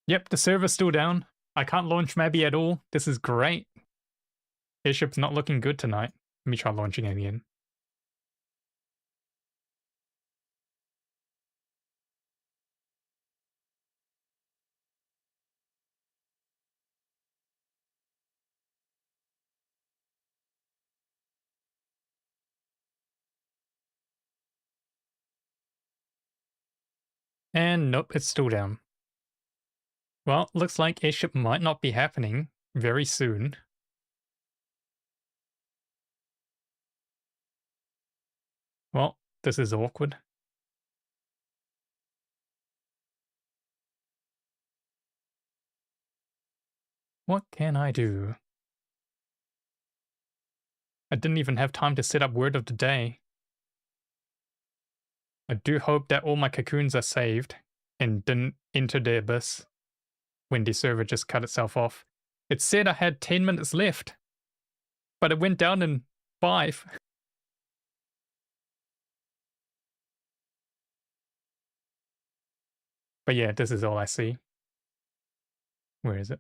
Yep, the server's still down. I can't launch Mabby at all. This is great. Airship's not looking good tonight. Let me try launching it again. And nope, it's still down. Well, looks like Airship might not be happening very soon. Well, this is awkward. What can I do? I didn't even have time to set up word of the day. I do hope that all my cocoons are saved and didn't enter the abyss when the server just cut itself off. It said I had 10 minutes left, but it went down in 5. But yeah, this is all I see. Where is it?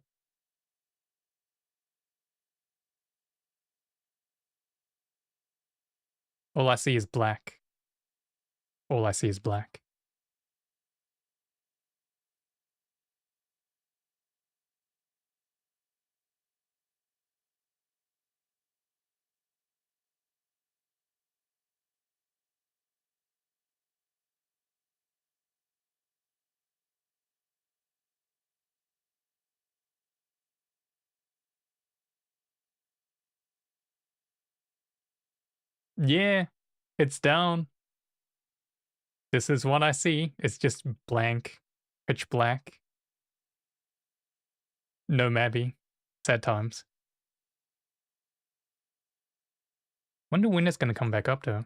All I see is black. All I see is black. Yeah, it's down. This is what I see. It's just blank, pitch black. No Mabby. Sad times. Wonder when it's gonna come back up though.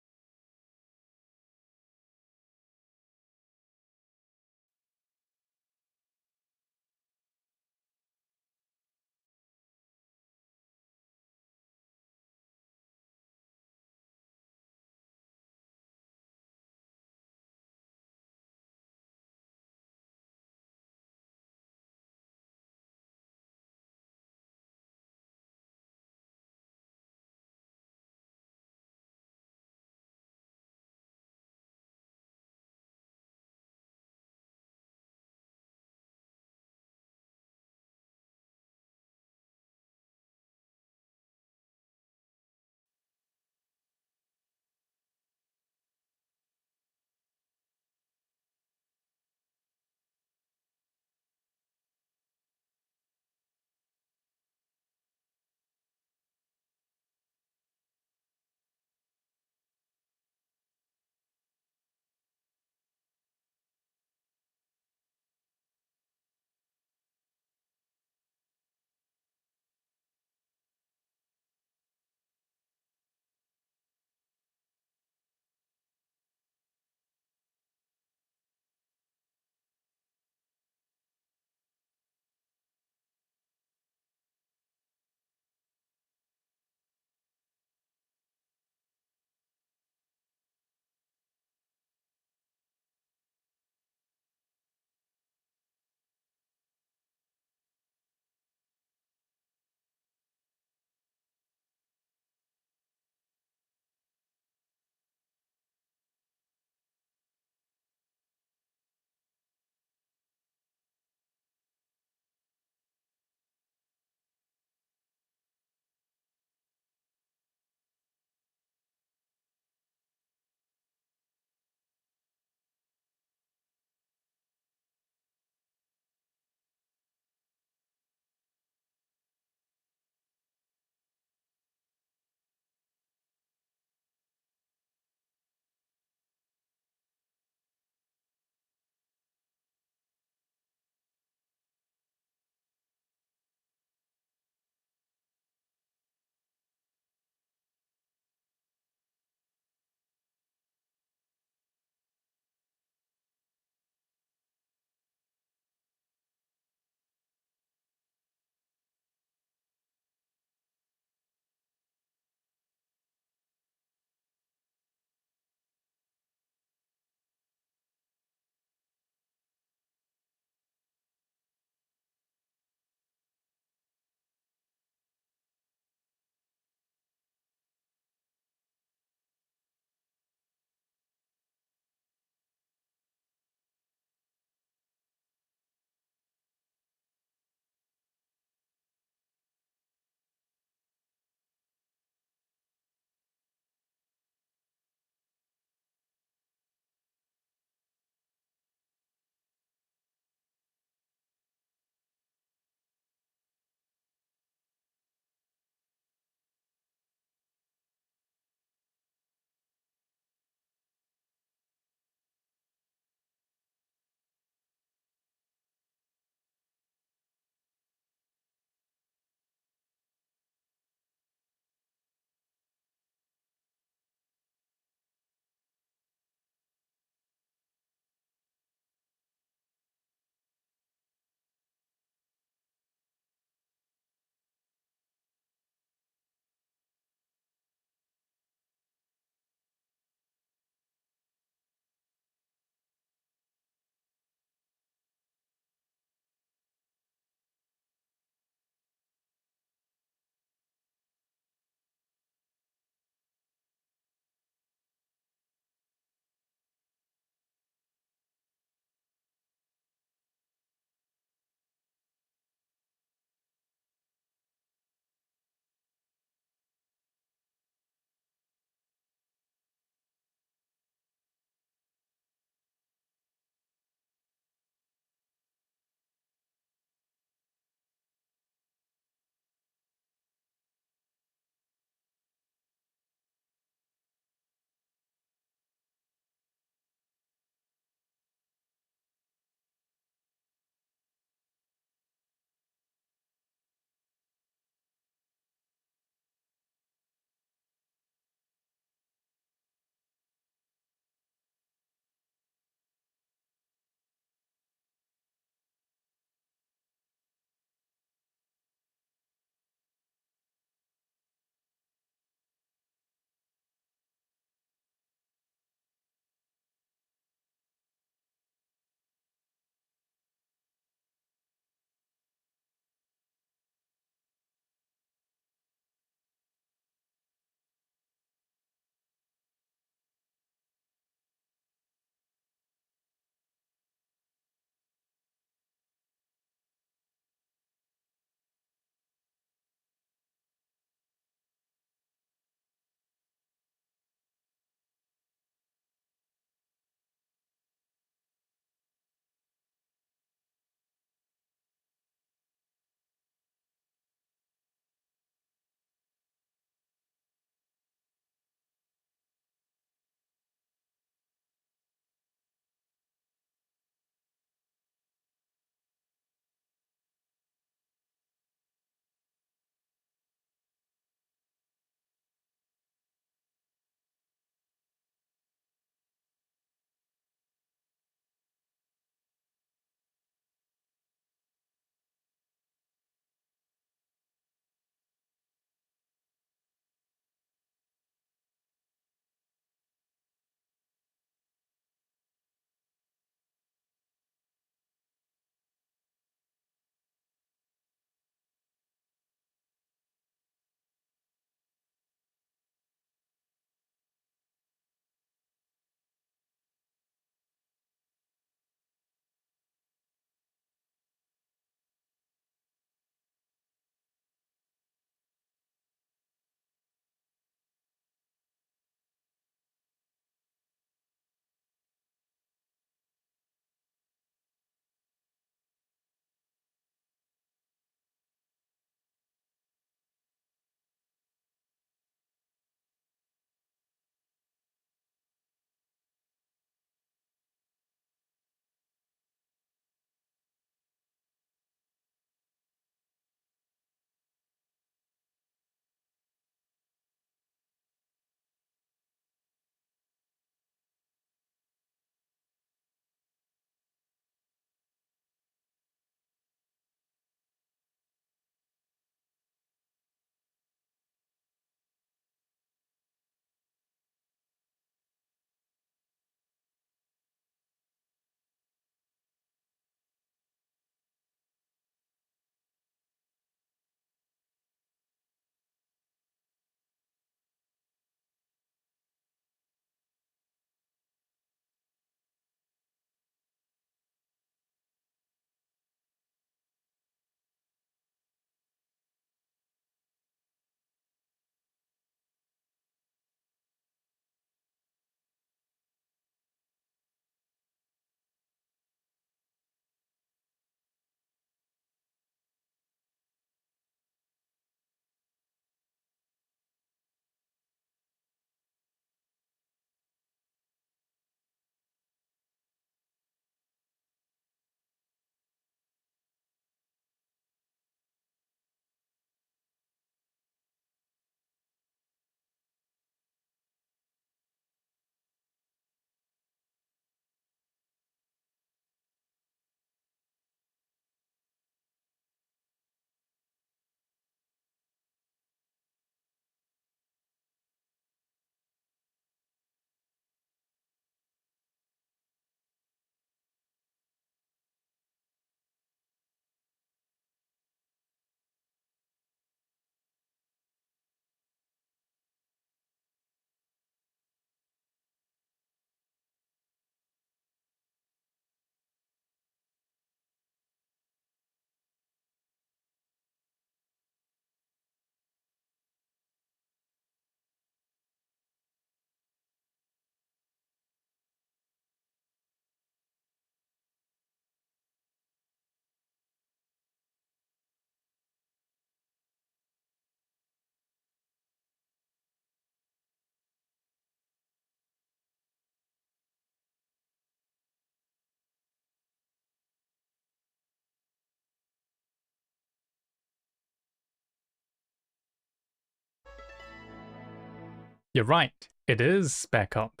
You're right. It is back up.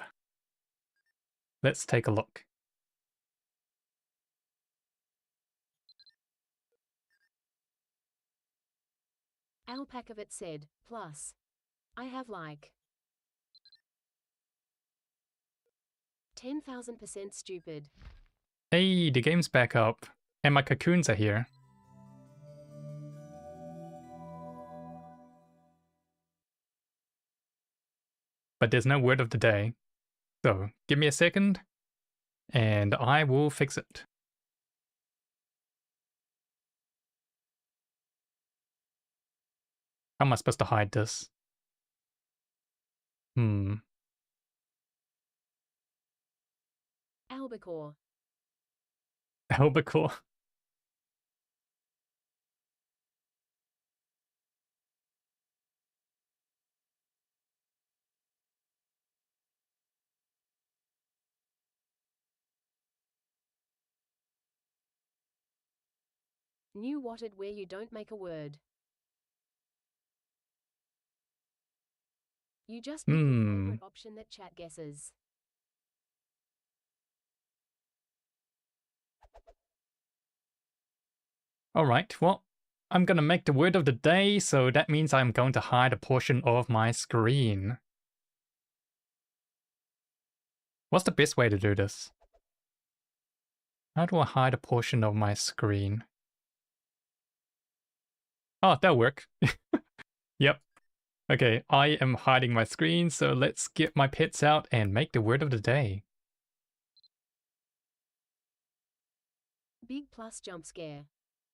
Let's take a look. Alpacavit said, plus. I have like 10,000% stupid. Hey, the game's back up. And my cocoons are here. But there's no word of the day. So, give me a second, and I will fix it. How am I supposed to hide this? Albacore. Albacore. New whatted where you don't make a word. You just pick your favorite option that chat guesses. Alright, well, I'm gonna make the word of the day, so that means I'm going to hide a portion of my screen. What's the best way to do this? How do I hide a portion of my screen? Oh, that'll work. Yep. Okay, I am hiding my screen, so let's get my pets out and make the word of the day. Big plus jump scare.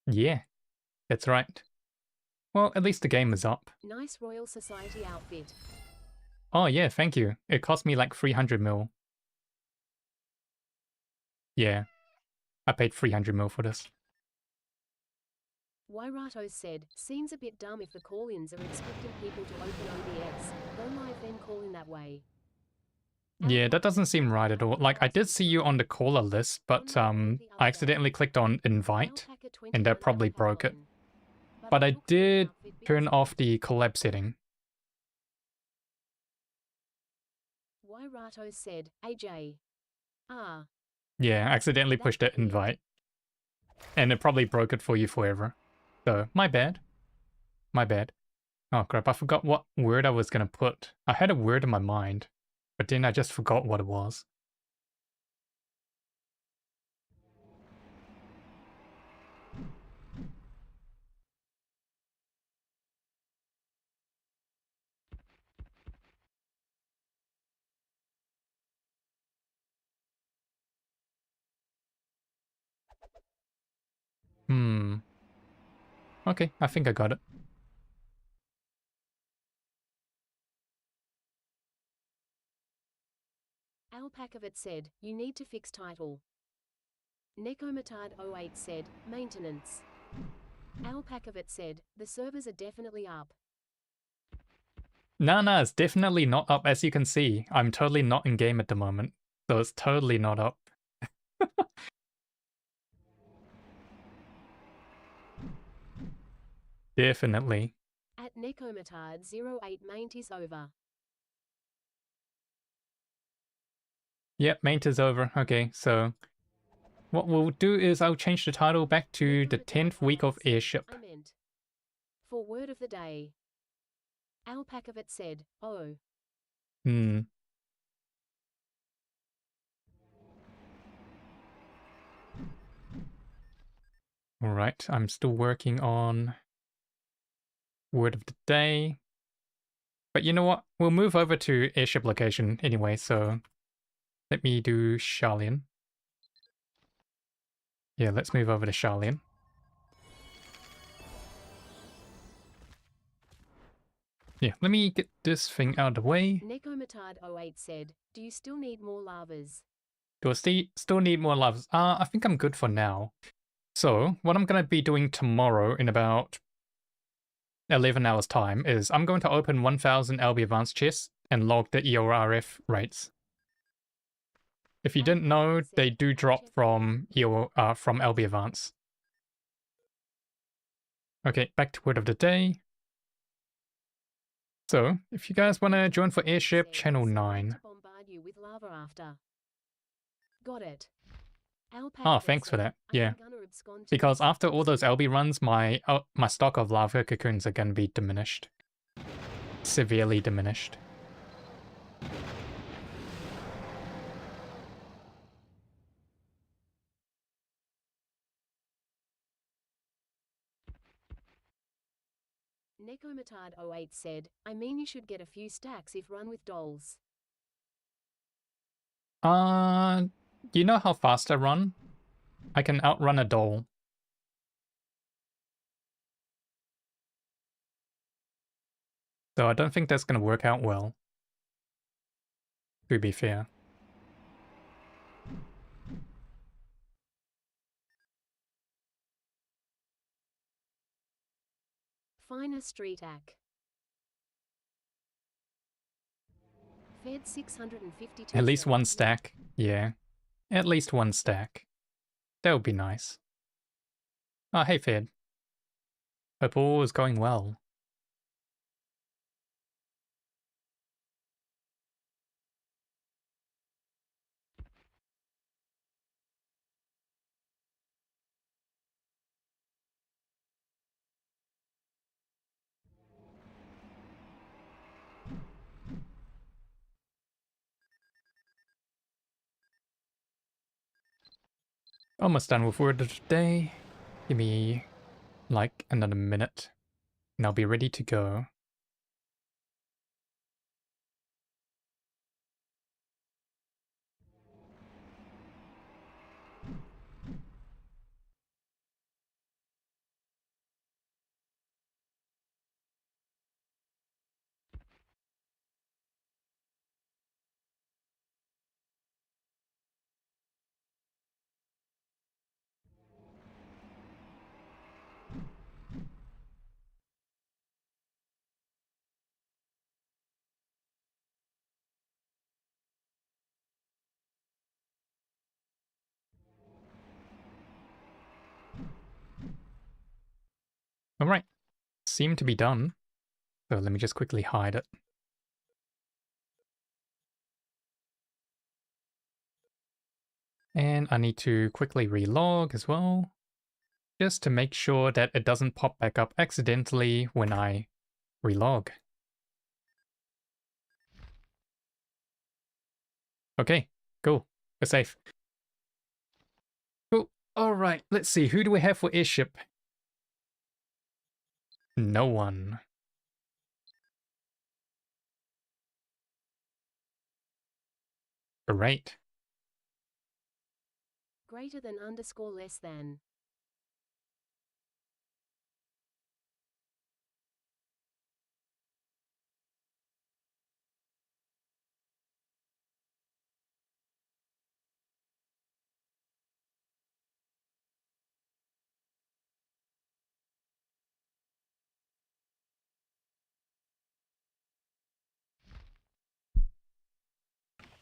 Yeah, that's right. Well, at least the game is up. Nice Royal Society outfit. Oh yeah, thank you. It cost me like 300 mil. Yeah, I paid 300 mil for this. Wairato said, seems a bit dumb if the call-ins are expecting people to open OBS. Go live then call in that way. Yeah, that doesn't seem right at all. Like, I did see you on the caller list, but I accidentally clicked on invite, and that probably broke it. But I did turn off the collab setting. Wairato said, AJ. Ah. Yeah, I accidentally pushed that invite. And it probably broke it for you forever. So, my bad. My bad. Oh crap, I forgot what word I was gonna put. I had a word in my mind, but then I just forgot what it was. Okay, I think I got it. Alpacavit said, you need to fix title. Nekomatard08 said, maintenance. Alpacavit said, the servers are definitely up. Nah, it's definitely not up. As you can see, I'm totally not in game at the moment. So it's totally not up. Definitely. At Nekomatard08 maint is over. Yep, maint is over. Okay, so what we'll do is I'll change the title back to the 10th week of Airship. For word of the day. Alpacavit said, oh. Alright, I'm still working on word of the day. But you know what? We'll move over to Airship location anyway, so let me do Charlian. Yeah, let's move over to Charlian. Yeah, let me get this thing out of the way. Nekomatard08 said, do you still need more lavas? Do I still need more lavas? I think I'm good for now. So, what I'm going to be doing tomorrow in about 11 hours time is I'm going to open 1000 LB Advanced chests and log the EORF rates. If you didn't know, they do drop from from LB Advance. Okay, back to word of the day. So, if you guys want to join for Airship, Said Channel it's 9. to bombard you with lava after. Got it. Oh, Alpaca thanks for said, that. I Yeah. am gonna abscond to Because Mexico after all those soon. LB runs, my stock of lava cocoons are going to be diminished. Severely diminished. Nekomatard08 said, I mean you should get a few stacks if run with dolls. You know how fast I run? I can outrun a doll. So I don't think that's going to work out well, to be fair. Finer street ack. Fed 652 At least said, one stack. Yeah. At least one stack. That would be nice. Oh, hey, Fed. Hope all is going well. Almost done with word of the day. Give me like another minute and I'll be ready to go. Alright, seem to be done. So let me just quickly hide it. And I need to quickly relog as well, just to make sure that it doesn't pop back up accidentally when I relog. Okay, cool. We're safe. Cool. Alright, let's see. Who do we have for Airship? No one. Great. Greater than underscore less than.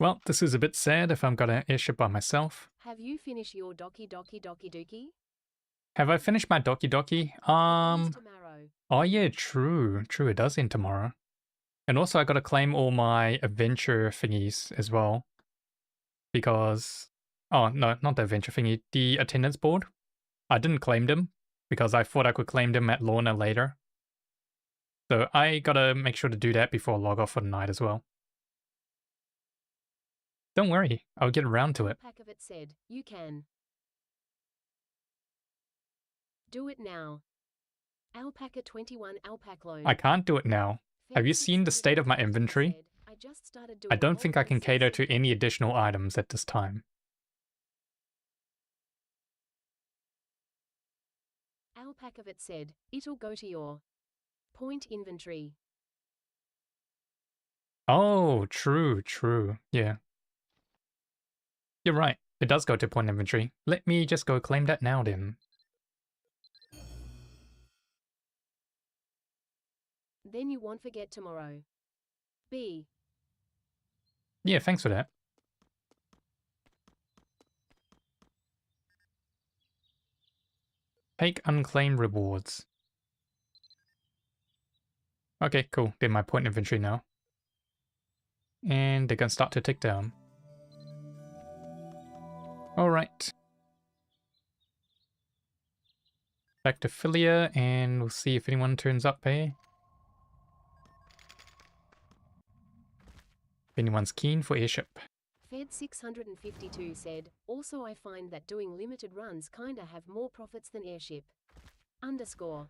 Well, this is a bit sad if I'm got an Airship by myself. Have you finished your doki dookie? Have I finished my Doki Doki? It ends tomorrow. Oh yeah, true. True, it does end tomorrow. And also I gotta claim all my adventure thingies as well. Because... Oh, no, not the adventure thingy. The attendance board. I didn't claim them because I thought I could claim them at Lorna later. So I gotta make sure to do that before I log off for the night as well. Don't worry, I'll get around to it. Pack of it said, you can. Do it now. Alpaca 21 alpaca loan. I can't do it now. Have you seen the state of my inventory? Said, I just started I doing don't think I can cater to 1.66. any additional items at this time. Alpaca of it said, it'll go to your point inventory. Oh, true, true. Yeah. You're right. It does go to point inventory. Let me just go claim that now then. Then you won't forget tomorrow. B. Yeah, thanks for that. Take unclaimed rewards. Okay, cool. Did my point inventory now. And they're gonna start to tick down. Alright. Back to Philia, and we'll see if anyone turns up, eh? If anyone's keen for Airship. Fed 652 said, also I find that doing limited runs kinda have more profits than Airship. Underscore.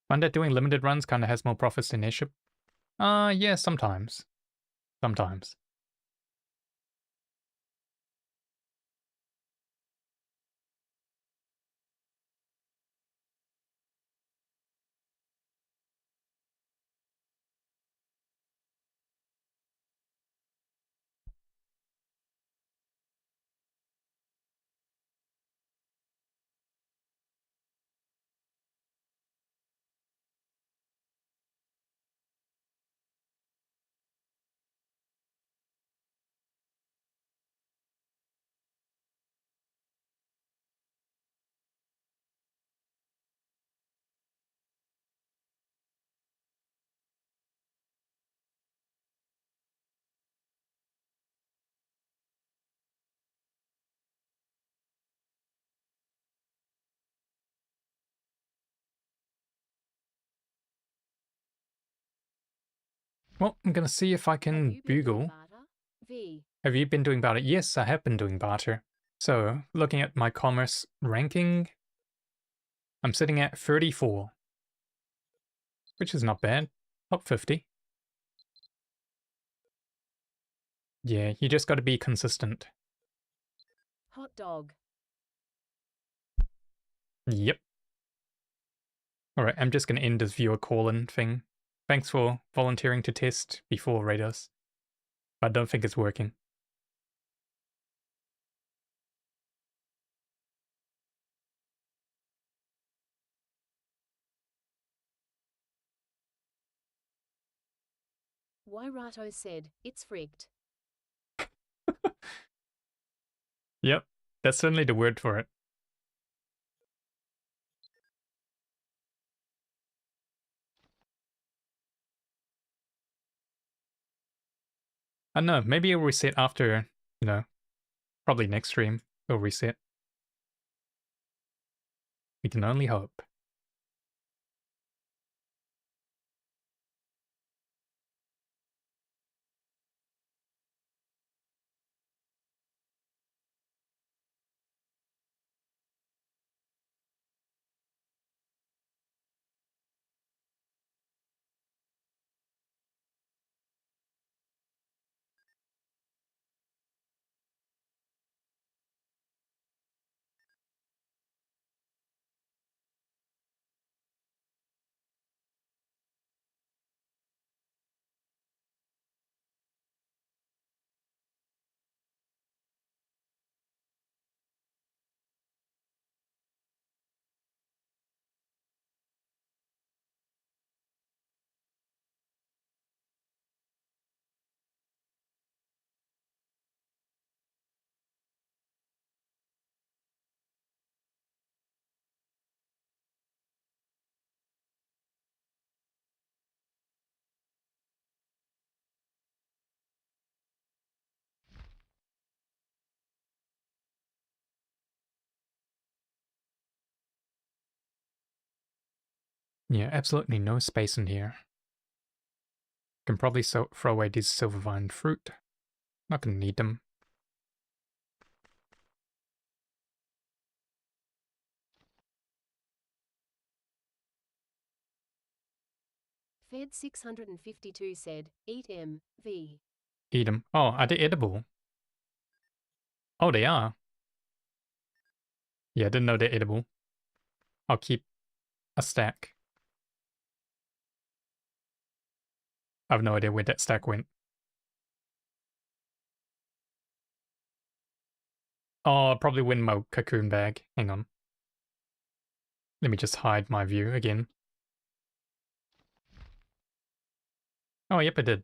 Find that doing limited runs kinda has more profits than Airship? Yeah, sometimes. Sometimes. Well, I'm gonna see if I Have can you been doing bugle. barter? V. Have you been doing barter? Yes, I have been doing barter. So, looking at my commerce ranking, I'm sitting at 34, which is not bad. Top 50. Yeah, you just gotta be consistent. Hot dog. Yep. Alright, I'm just gonna end this viewer call-in thing. Thanks for volunteering to test before Raiders. But I don't think it's working. Wairato said, it's fricked. Yep, that's certainly the word for it. I don't know, maybe it'll reset after, probably next stream. It'll reset. We can only hope. Yeah, absolutely no space in here. Can probably throw away these silver vine fruit. Not gonna need them. Fed 652 said, eat M. V. Eat them. Oh, are they edible? Oh, they are. Yeah, I didn't know they're edible. I'll keep a stack. I have no idea where that stack went. Oh, probably went in my cocoon bag. Hang on. Let me just hide my view again. Oh, yep, it did.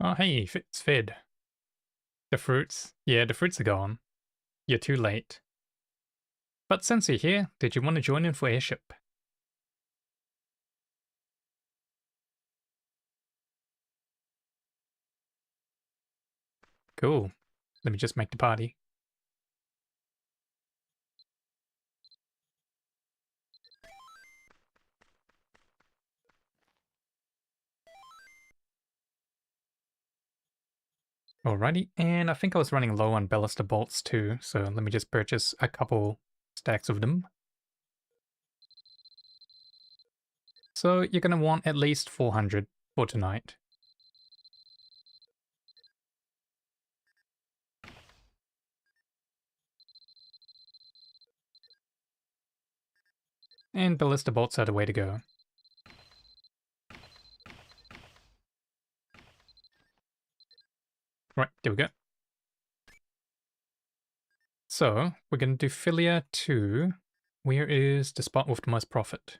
Oh, hey, it's fed. The fruits. Yeah, the fruits are gone. You're too late. But since you're here, did you want to join in for Airship? Cool. Let me just make the party. Alrighty, and I think I was running low on ballista bolts too, so let me just purchase a couple stacks of them. So you're gonna want at least 400 for tonight. And ballista bolts are the way to go. Right, there we go. So we're gonna do Philia 2. Where is the spot with the most profit?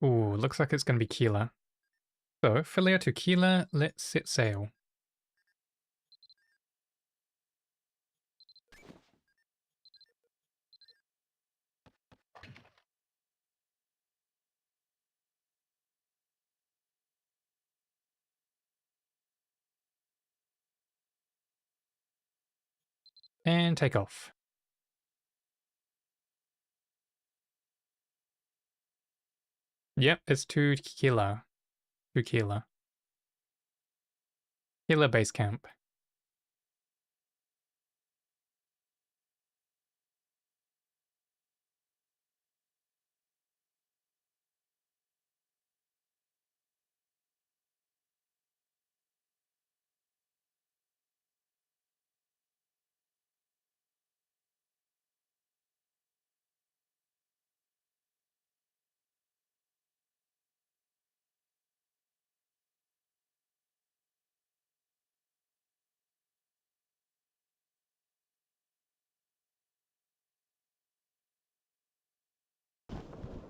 Ooh, looks like it's gonna be Keeler. So, Philia to Keeler, let's set sail. And take off. Yep, it's to Keeler. To Keeler. Keeler base camp.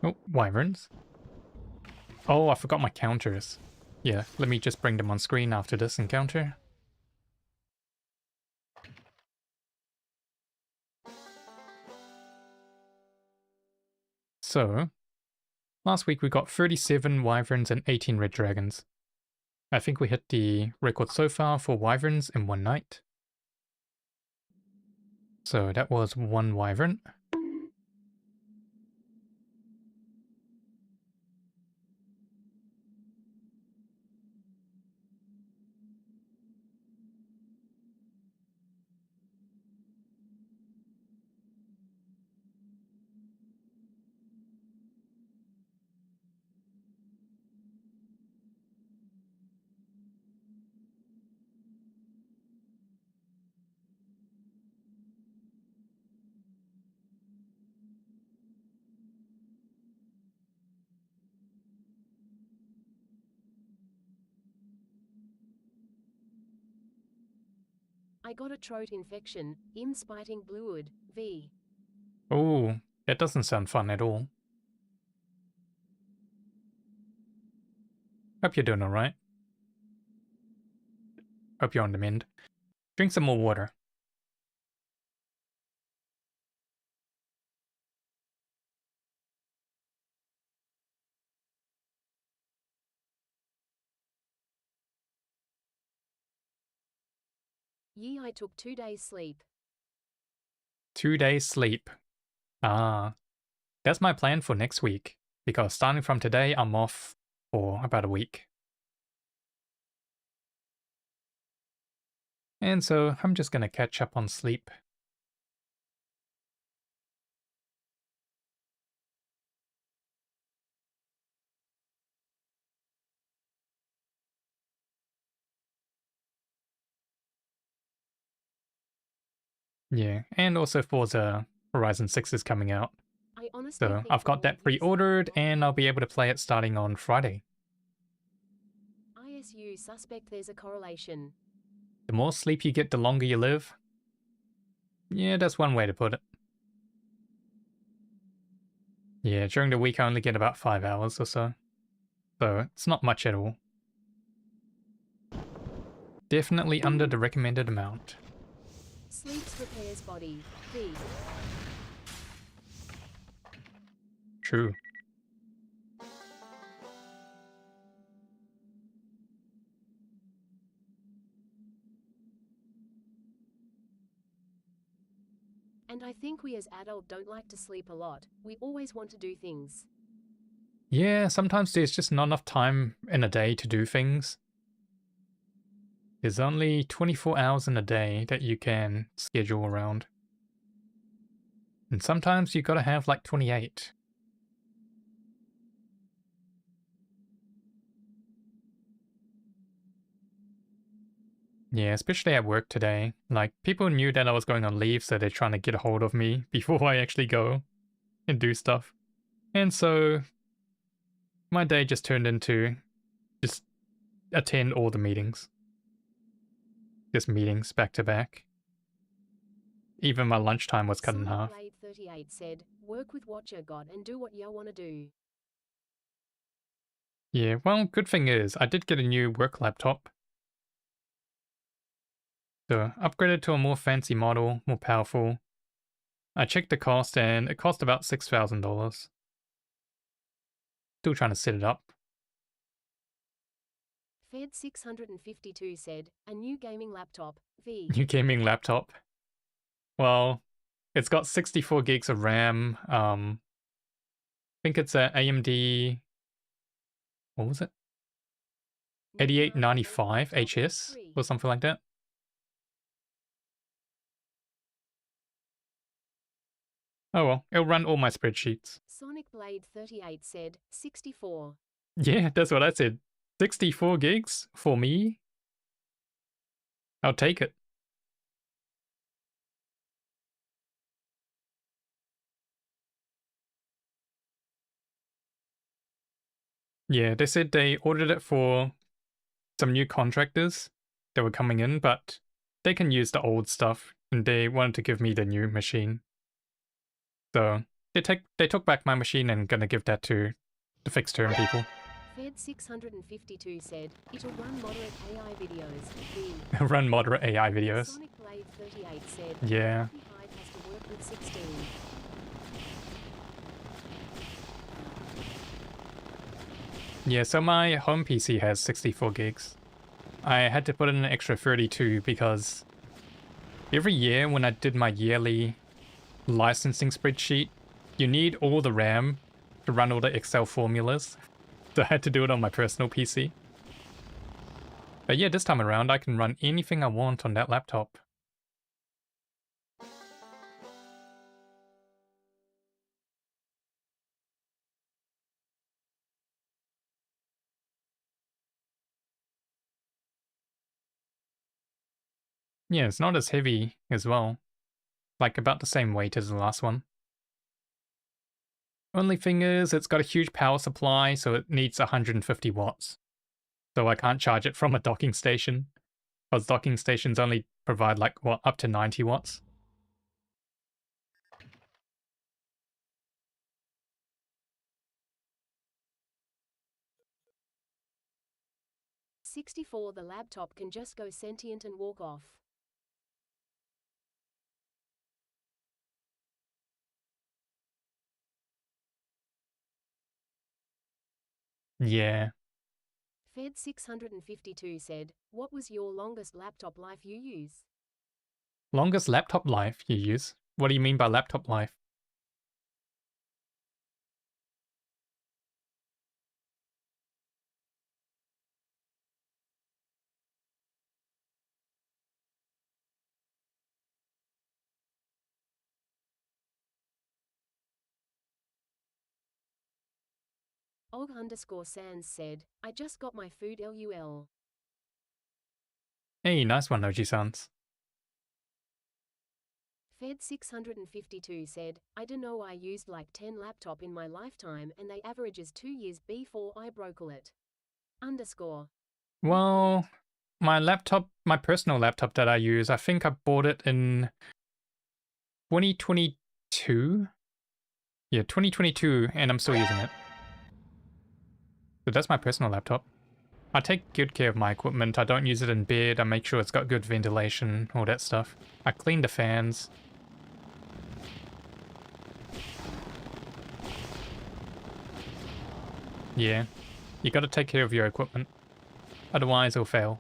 Oh, wyverns. Oh, I forgot my counters. Yeah, let me just bring them on screen after this encounter. So, last week we got 37 wyverns and 18 red dragons. I think we hit the record so far for wyverns in one night. So that was one wyvern. I got a throat infection, im spiting bluewood, v. Oh, that doesn't sound fun at all. Hope you're doing alright. Hope you're on the mend. Drink some more water. I took 2 days sleep. 2 days sleep. Ah, that's my plan for next week. Because starting from today, I'm off for about a week. And so I'm just gonna catch up on sleep. Yeah, and also Forza Horizon 6 is coming out. I honestly So think I've got more that of these pre-ordered and I'll be able to play it starting on Friday. ISU suspect there's a correlation. The more sleep you get, the longer you live. Yeah, that's one way to put it. Yeah, during the week I only get about 5 hours or so. So it's not much at all. Definitely under the recommended amount. Sleeps repairs body. V. True. And I think we as adults don't like to sleep a lot. We always want to do things. Yeah, sometimes there's just not enough time in a day to do things. There's only 24 hours in a day that you can schedule around. And sometimes you gotta have like 28. Yeah, especially at work today. Like, people knew that I was going on leave, so they're trying to get a hold of me before I actually go and do stuff. And so my day just turned into just attend all the meetings. Just meetings back to back. Even my lunchtime was cut in Sonic half. Blade 38 said, work with what you got and do what you want to do. Yeah, well, good thing is, I did get a new work laptop. So, upgraded to a more fancy model, more powerful. I checked the cost and it cost about $6,000. Still trying to set it up. Fed 652 said, a new gaming laptop. V. New gaming laptop. Well, it's got 64 gigs of RAM. I think it's a AMD. What was it? 8895 HS or something like that. Oh well, it'll run all my spreadsheets. Sonic Blade 38 said, 64. Yeah, that's what I said. 64 gigs for me? I'll take it. Yeah, they said they ordered it for some new contractors that were coming in, but they can use the old stuff and they wanted to give me the new machine. So they took back my machine and gonna give that to the fixed term people. Fed 652 said, it'll run moderate AI videos. V. Run moderate AI videos. Sonic Blade 38 said, Yeah. Hive has to work with 16. Yeah, so my home PC has 64 gigs. I had to put in an extra 32 because every year when I did my yearly licensing spreadsheet, you need all the RAM to run all the Excel formulas. So I had to do it on my personal PC. But yeah, this time around I can run anything I want on that laptop. Yeah, it's not as heavy as well. Like about the same weight as the last one. Only thing is, it's got a huge power supply, so it needs 150 watts. So I can't charge it from a docking station. Because docking stations only provide like, what, up to 90 watts? The laptop can just go sentient and walk off. Yeah. Fed 652 said, what was your longest laptop life you use? Longest laptop life you use? What do you mean by laptop life? Og_Sans said, I just got my food LUL. Hey, nice one, OG-sans. Fed 652 said, I dunno, I used like 10 laptop in my lifetime and they averages 2 years before I broke it. Underscore. Well, my laptop, my personal laptop that I use, I think I bought it in 2022? Yeah, 2022, and I'm still using it. So that's my personal laptop. I take good care of my equipment. I don't use it in bed. I make sure it's got good ventilation, all that stuff. I clean the fans. Yeah, you gotta take care of your equipment. Otherwise it'll fail.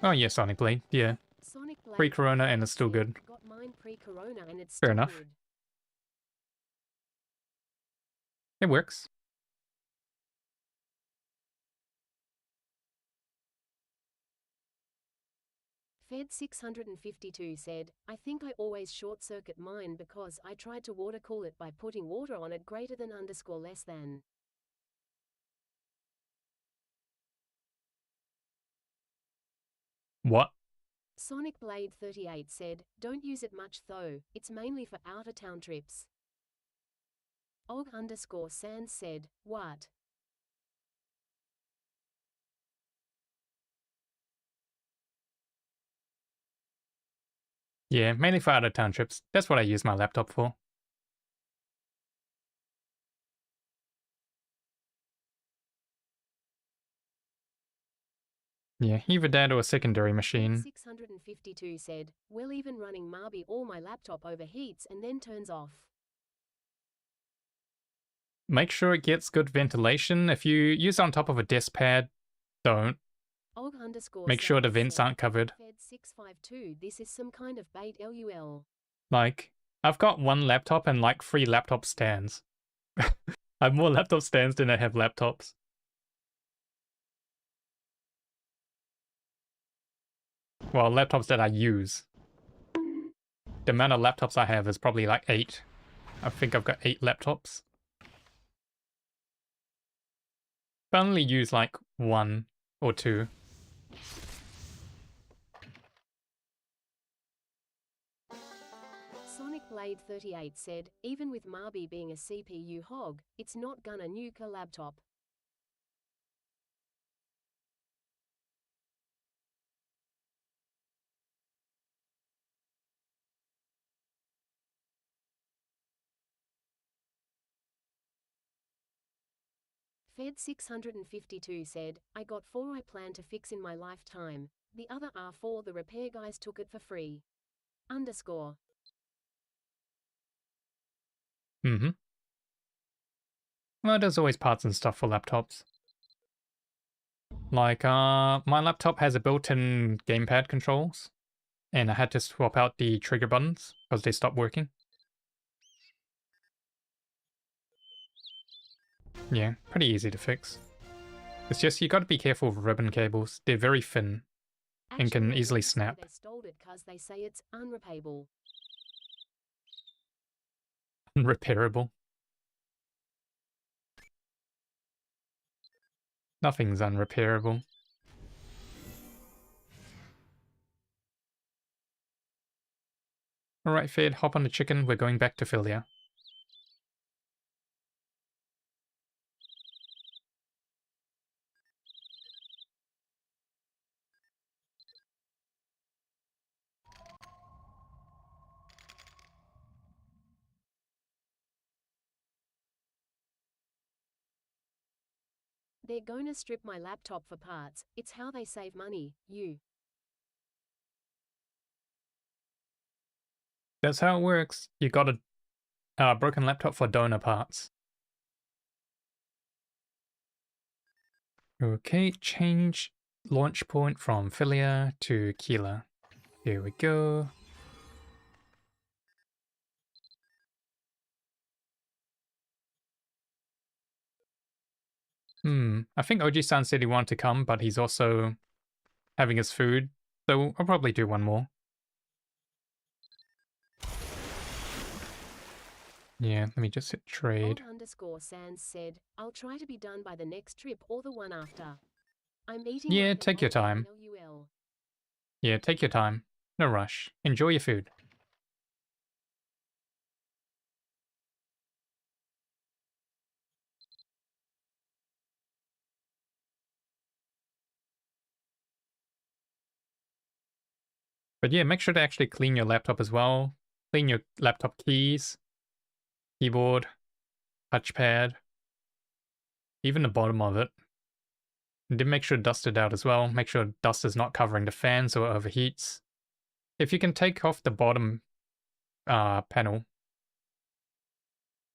Oh yeah, Sonic Blade, yeah. Sonic Blade Pre-corona and it's still good. got mine pre-corona and it's Fair still enough. good. It works. Fed 652 said, I think I always short-circuit mine because I tried to water cool it by putting water on it greater than underscore less than. What? Sonic Blade 38 said, don't use it much though, it's mainly for out-of-town trips. Og underscore Sans said, what? Yeah, mainly for out-of-town trips. That's what I use my laptop for. Yeah, either that or a secondary machine. 652 said, well even running Marby or my laptop overheats and then turns off. Make sure it gets good ventilation. If you use it on top of a desk pad, don't. Og underscore Make sure the Sans vents said, aren't covered. Fed 652, this is some kind of bait lol. Like, I've got one laptop and like 3 laptop stands. I have more laptop stands than I have laptops. Well, laptops that I use. The amount of laptops I have is probably like 8. I think I've got 8 laptops. But I only use like 1 or 2. Sonic Blade 38 said, even with Marby being a CPU hog, it's not gonna nuke a laptop. Fed 652 said, I got 4 I plan to fix in my lifetime, the other are 4 the repair guys took it for free. Underscore. Mm-hmm. Well, there's always parts and stuff for laptops. Like, my laptop has a built-in gamepad controls, and I had to swap out the trigger buttons because they stopped working. Yeah, pretty easy to fix. It's just you gotta be careful with ribbon cables. They're very thin and can Actually, easily they say snap. They stole it 'cause they say it's unrepairable. Unrepairable. Nothing's unrepairable. Alright, Fade, hop on the chicken. We're going back to Philia. They're gonna strip my laptop for parts, it's how they save money, you. That's how it works. You got a broken laptop for donor parts. Okay, change launch point from Philia to Keela. Here we go. I think Oji-san said he wanted to come, but he's also having his food, so I'll probably do one more. Yeah, let me just hit trade. Underscore Sans said, I'll try to be done by the next trip or the one after. I'm eating Yeah, like a take your moron, time. LUL. Yeah, take your time. No rush. Enjoy your food. But yeah, make sure to actually clean your laptop as well. Clean your laptop keys, keyboard, touchpad, even the bottom of it. And then make sure to dust it out as well. Make sure dust is not covering the fan so it overheats. If you can take off the bottom panel,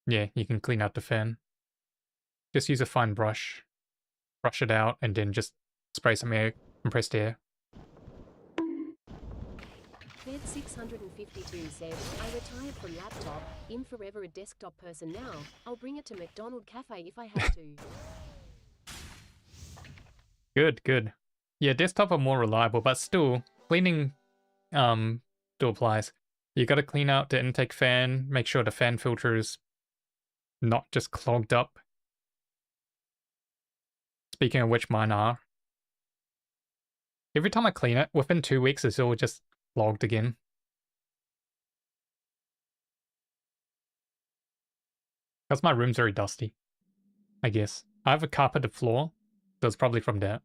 yeah, you can clean out the fan. Just use a fine brush, brush it out, and then just spray some air, compressed air. Fed 652 said, I retired from laptop, I'm forever a desktop person now, I'll bring it to McDonald Cafe if I have to. Good, good. Yeah, desktop are more reliable, but still, cleaning still applies. You gotta clean out the intake fan, make sure the fan filter is not just clogged up. Speaking of which, mine are. Every time I clean it, within 2 weeks, it's all just clogged again. Because my room's very dusty, I guess. I have a carpeted floor, so it's probably from that.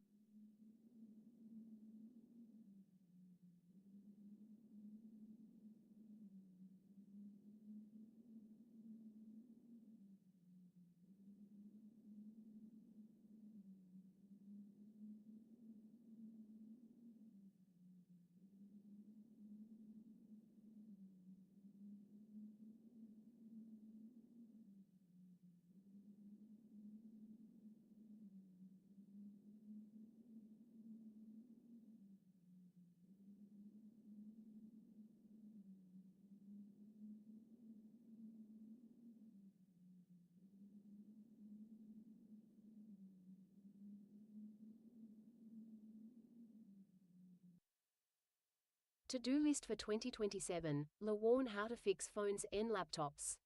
To-do list for 2027, Lawarn how to fix phones and laptops.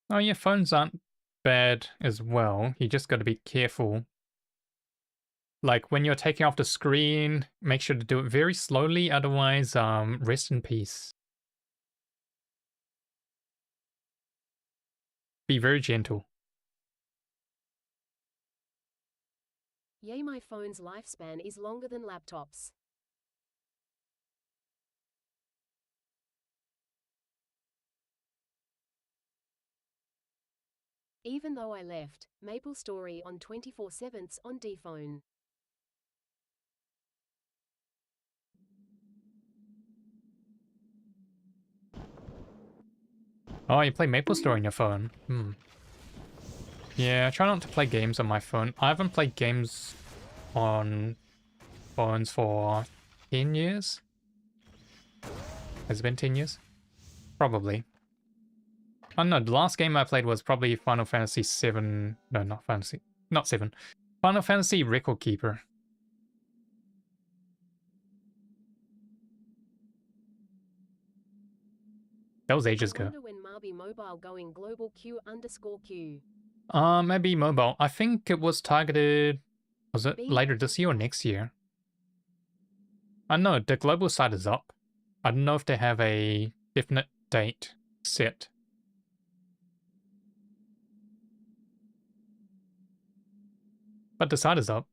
Oh yeah, phones aren't bad as well. You just gotta be careful. Like when you're taking off the screen, make sure to do it very slowly, otherwise, rest in peace. Be very gentle. Yay, my phone's lifespan is longer than laptops. Even though I left, Maple Story on 24/7 on D-phone. Oh, you play MapleStory on your phone. Yeah, I try not to play games on my phone. I haven't played games on phones for 10 years. Has it been 10 years? Probably. I don't know, the last game I played was probably Final Fantasy 7. No, not 7. Final Fantasy Record Keeper. That was ages I ago. wonder when Mabi Mobile going global Q_Q. Maybe mobile. I think it was targeted. Was it Being later active this year or now. next year? I know the global site is up. I don't know if they have a definite date set. But the site is up.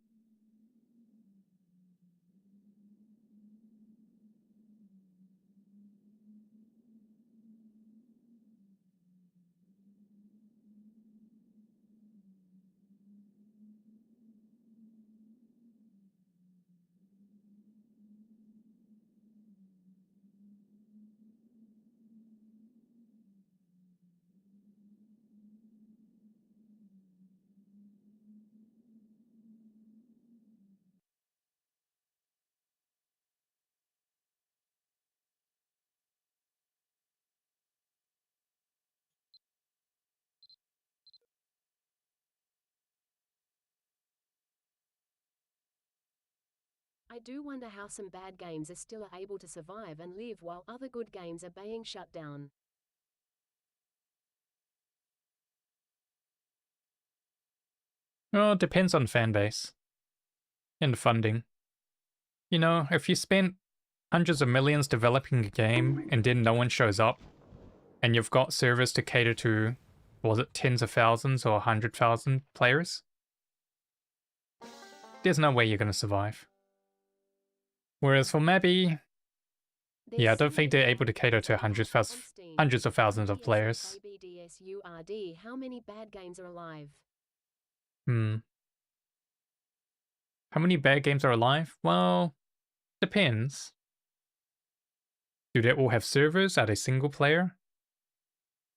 I do wonder how some bad games are still able to survive and live while other good games are being shut down. Well, it depends on fan base and funding. You know, if you spent hundreds of millions developing a game and then no one shows up, and you've got servers to cater to, was it tens of thousands or 100,000 players? There's no way you're going to survive. Whereas for Mabby, yeah, I don't think they're able to cater to hundreds of thousands of players. How many bad games are alive? How many bad games are alive? Well, depends. Do they all have servers? Are they single player?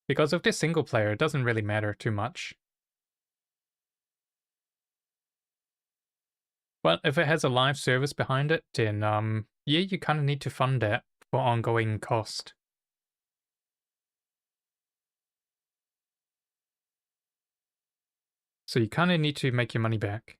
Because if they're single player, it doesn't really matter too much. But if it has a live service behind it, then yeah, you kind of need to fund that for ongoing cost. So you kind of need to make your money back.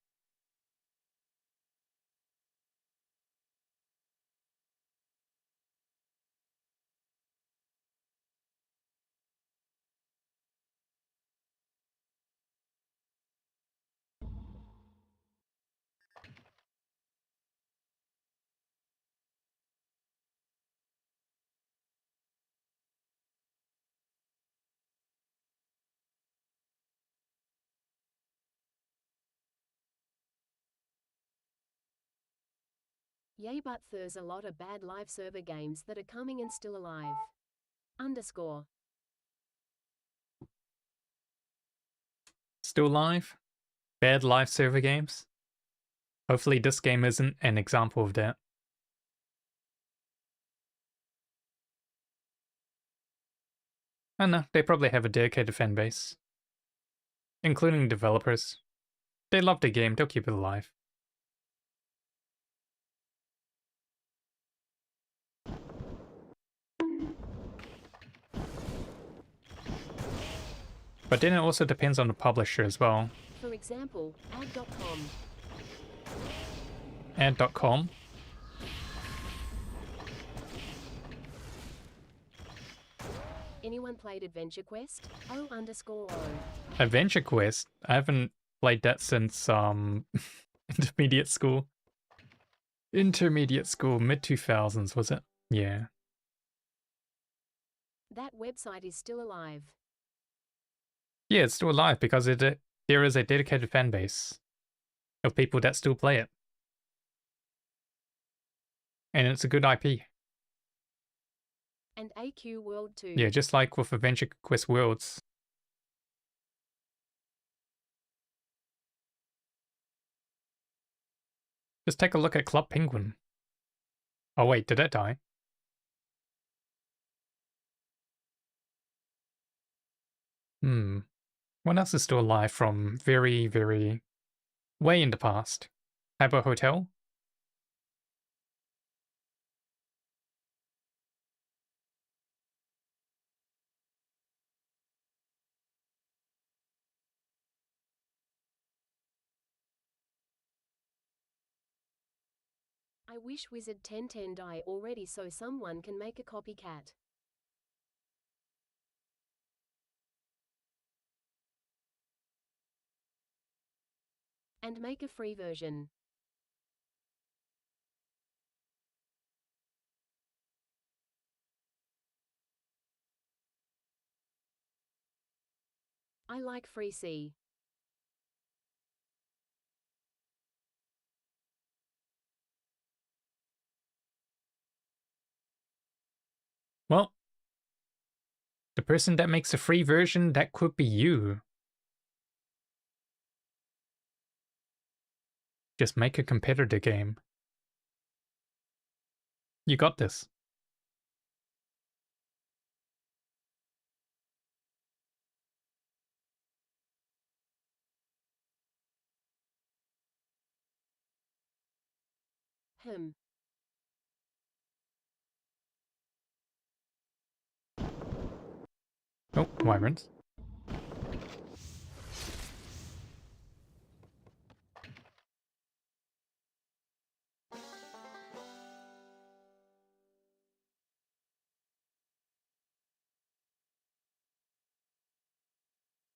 Yay, but there's a lot of bad live server games that are coming and still alive. Underscore. Still live? Bad live server games? Hopefully this game isn't an example of that. I know, they probably have a dedicated fan base. Including developers. They love the game, they'll keep it alive. But then it also depends on the publisher as well. For example, ad.com. Ad.com? Anyone played Adventure Quest? O_O. Adventure Quest? I haven't played that since intermediate school. Intermediate school, mid-2000s, was it? Yeah. That website is still alive. Yeah, it's still alive because there is a dedicated fan base of people that still play it. And it's a good IP. And AQ World 2. Yeah, just like with Adventure Quest Worlds. Just take a look at Club Penguin. Oh wait, did that die? What else is still alive from very, very way in the past? Habbo Hotel? I wish Wizard 1010 die already so someone can make a copycat. And make a free version. I like free C. Well, the person that makes a free version, that could be you. Just make a competitor game. You got this. Oh, wyverns.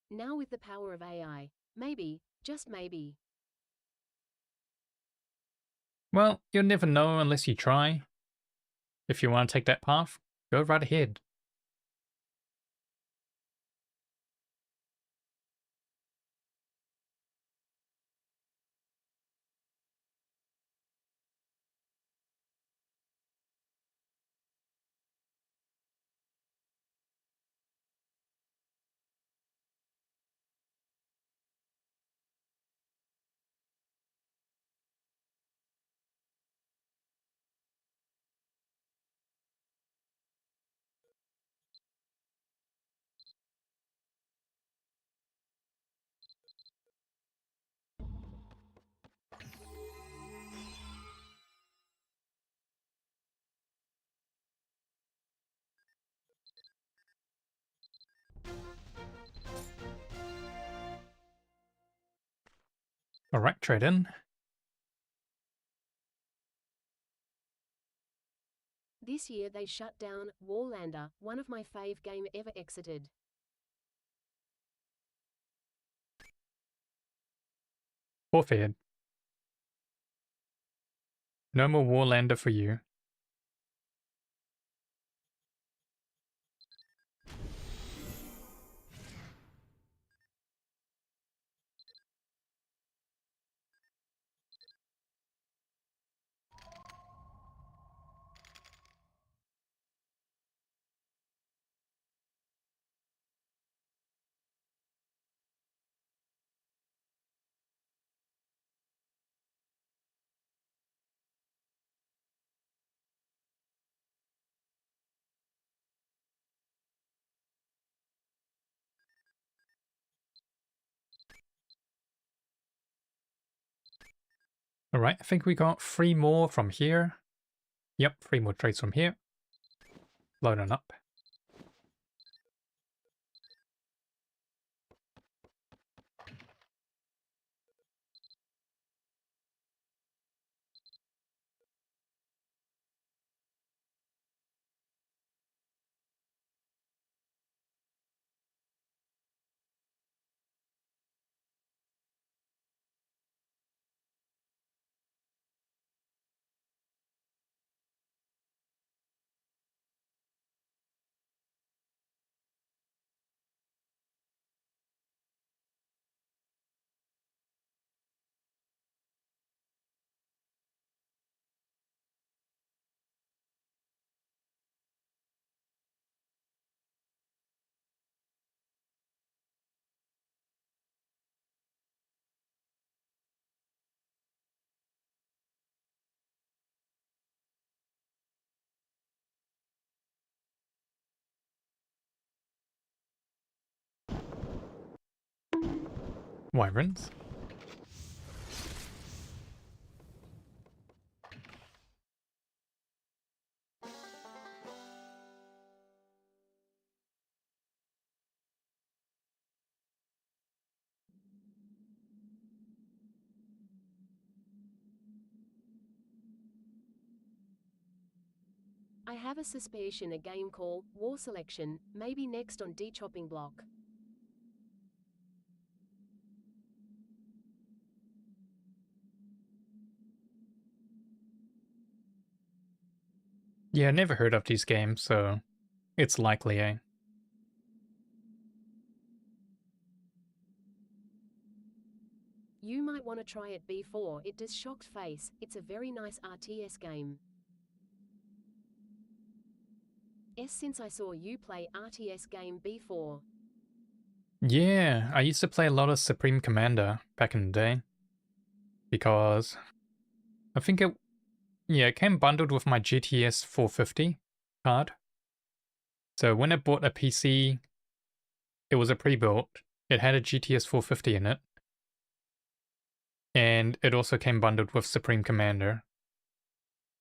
Now with the power of AI, maybe, Just maybe. Well, you'll never know unless you try. If you want to take that path, go right ahead. Alright, trade in. This year they shut down Warlander, one of my fave game ever exited. Forfeit. No more Warlander for you. Alright, I think we got 3 more from here. Yep, 3 more trades from here. Load on up. Wyverns. I have a suspicion a game called War Selection may be next on D-chopping block. Yeah, never heard of these games, so it's likely, eh? You might want to try it before it does shocked face. It's a very nice RTS game. Since I saw you play RTS game before. Yeah, I used to play a lot of Supreme Commander back in the day. Because I think it came bundled with my GTS 450 card. So when I bought a PC, it was a pre-built. It had a GTS 450 in it. And it also came bundled with Supreme Commander.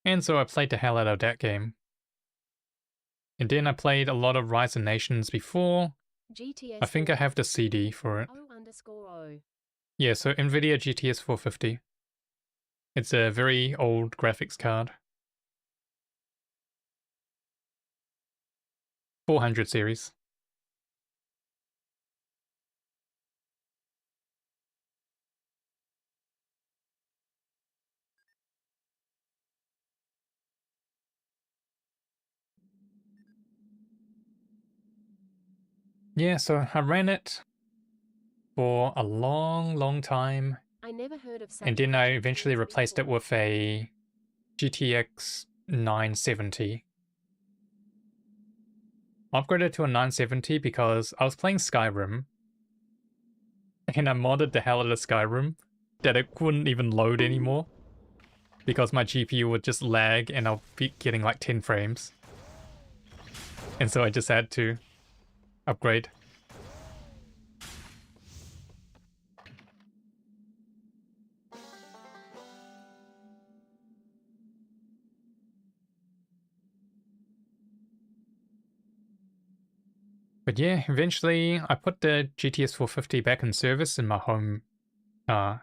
And so I played the hell out of that game. And then I played a lot of Rise of Nations before. GTS I think I have the CD for it. O_O. Yeah, so NVIDIA GTS 450. It's a very old graphics card. 400 series. yeah, so I ran it for a long time, I never heard of such and then I ancient eventually things replaced it before. with a GTX 970. Upgraded to a 970 because I was playing Skyrim, and I modded the hell out of Skyrim that it wouldn't even load anymore because my GPU would just lag and I'll be getting like 10 frames. And so I just had to upgrade. But yeah, eventually I put the GTS 450 back in service uh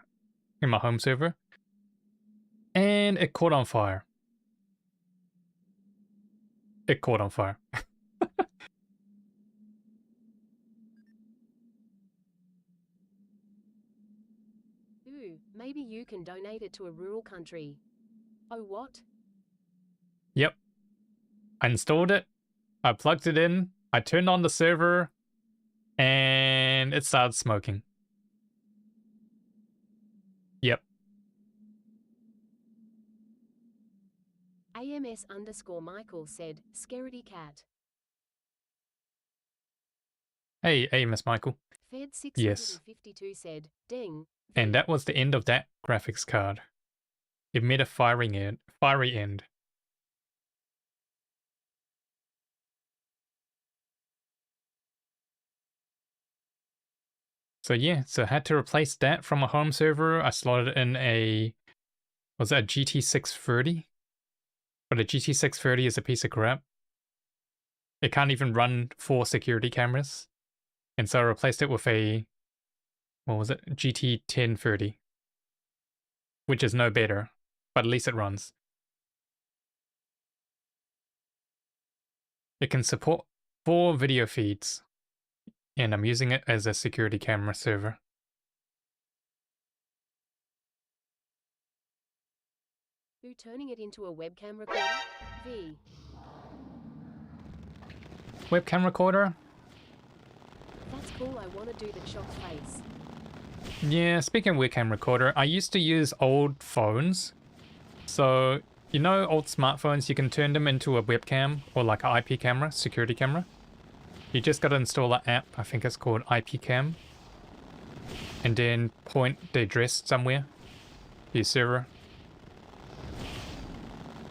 in my home server, and it caught on fire. It caught on fire. Ooh, maybe you can donate it to a rural country. Oh, what? Yep. I installed it, I plugged it in, I turned on the server, and it started smoking. Yep. AMS_Michael said, Scaredy cat. Hey, Miss Michael. Fed Yes. 652 said, ding. And V. that was the end of that graphics card. It made a fiery end. So yeah, so I had to replace that from a home server. I slotted in was that a GT630? But a GT630 is a piece of crap. It can't even run 4 security cameras. And so I replaced it with what was it? GT1030, which is no better, but at least it runs. It can support 4 video feeds, and I'm using it as a security camera server. Who turning it into a webcam recorder? V. Webcam recorder? That's cool, I wanna do the shocked face. Yeah, speaking of webcam recorder, I used to use old phones. So, you know, old smartphones, you can turn them into a webcam or like an IP camera, security camera. You just gotta install an app, I think it's called IP Cam, and then point the address somewhere to your server.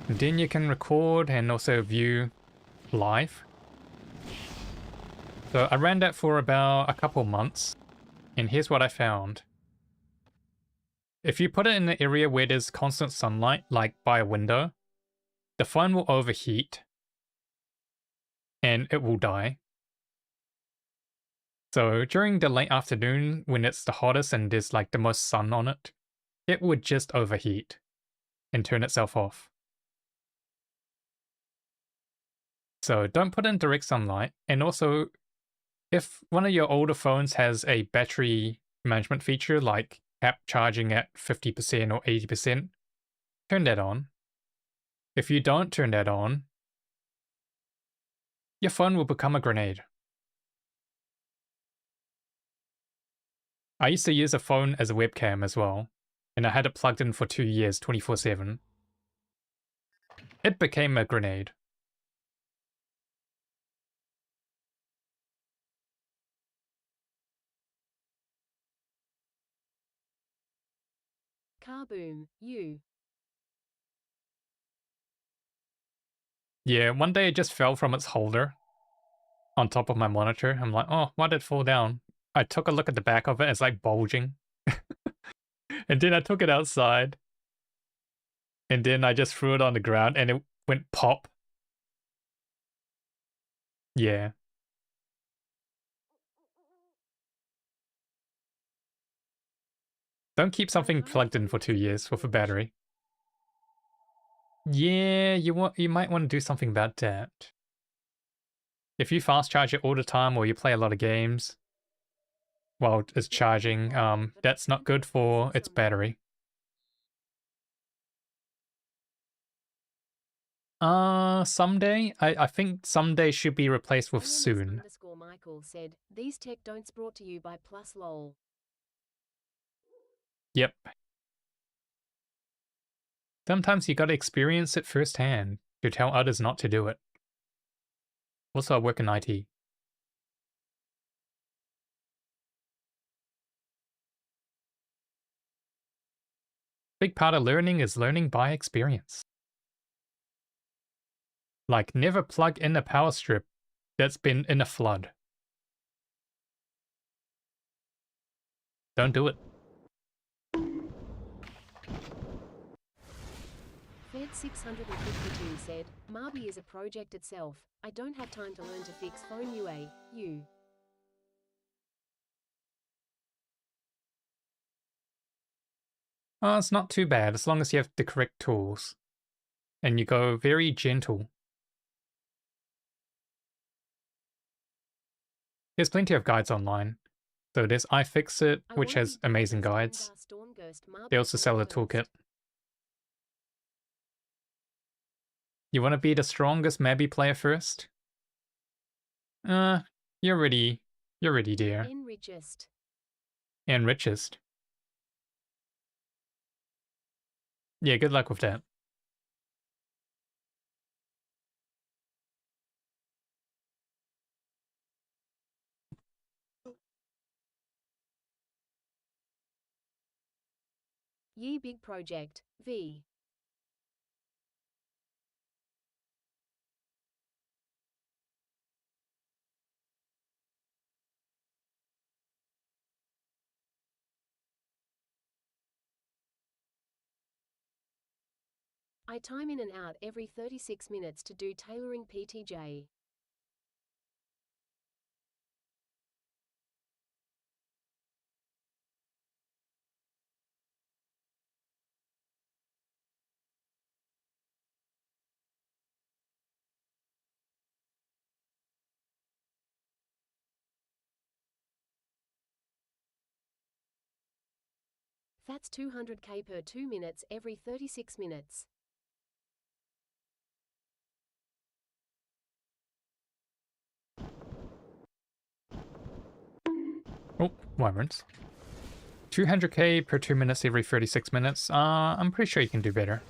And then you can record and also view live. So I ran that for about a couple months, and here's what I found. If you put it in the area where there's constant sunlight, like by a window, the phone will overheat and it will die. So during the late afternoon, when it's the hottest and there's like the most sun on it, it would just overheat and turn itself off. So don't put it in direct sunlight. And also, if one of your older phones has a battery management feature like app charging at 50% or 80%, turn that on. If you don't turn that on, your phone will become a grenade. I used to use a phone as a webcam as well, and I had it plugged in for 2 years, 24/7. It became a grenade. Carboom, you. Yeah, one day it just fell from its holder on top of my monitor. I'm like, oh, why did it fall down? I took a look at the back of it, it's like bulging. And then I took it outside, and then I just threw it on the ground, and it went pop. Yeah. Don't keep something plugged in for 2 years with a battery. Yeah, you might want to do something about that. If you fast charge it all the time or you play a lot of games while it's charging, that's not good for its battery. Someday? I think someday should be replaced with AMS soon. underscore Michael said, these tech don'ts brought to you by Plus lol. Yep. Sometimes you gotta experience it firsthand to tell others not to do it. Also, I work in IT. Big part of learning is learning by experience. Like, never plug in a power strip that's been in a flood. Don't do it. Fed 652 said, Marby is a project itself. I don't have time to learn to fix phone you. It's not too bad as long as you have the correct tools. And you go very gentle. There's plenty of guides online. So there's iFixit, I which wanna has be amazing Best guides. Stormghost They Marby also sell a Stormghost. toolkit. You want to be the strongest Mabby player first? You're ready there. Enrichest. And richest. Yeah, good luck with that. Ye big project, V. I time in and out every 36 minutes to do tailoring PTJ. That's 200k per 2 minutes every 36 minutes. Oh, wyverns. 200k per 2 minutes every 36 minutes. I'm pretty sure you can do better.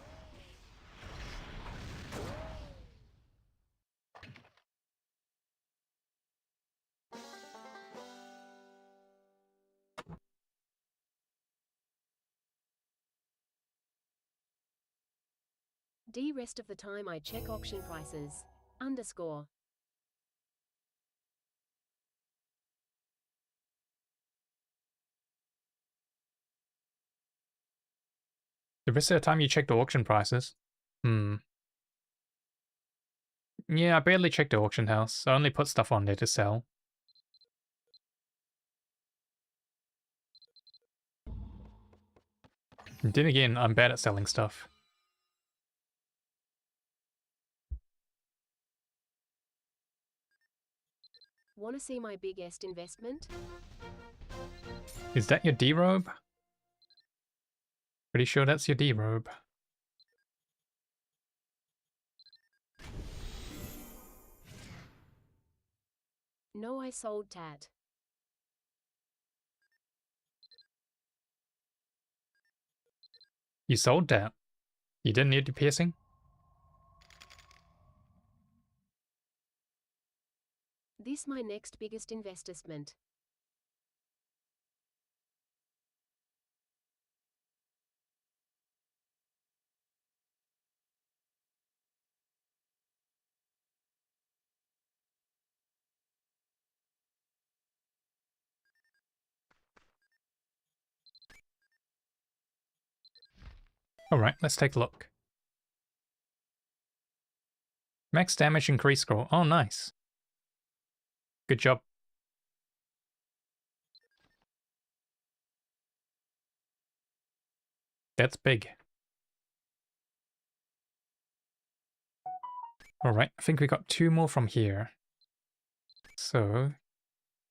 D rest of the time I check auction prices. Underscore. The rest of the time you check the auction prices. Yeah, I barely check the auction house. I only put stuff on there to sell. And then again, I'm bad at selling stuff. Wanna see my biggest investment? Is that your D-robe? Pretty sure that's your D-robe. No, I sold tat. You sold that. You didn't need the piercing? This my next biggest investment. Alright, let's take a look. Max damage increase scroll. Oh, nice. Good job. That's big. Alright, I think we got 2 more from here. So,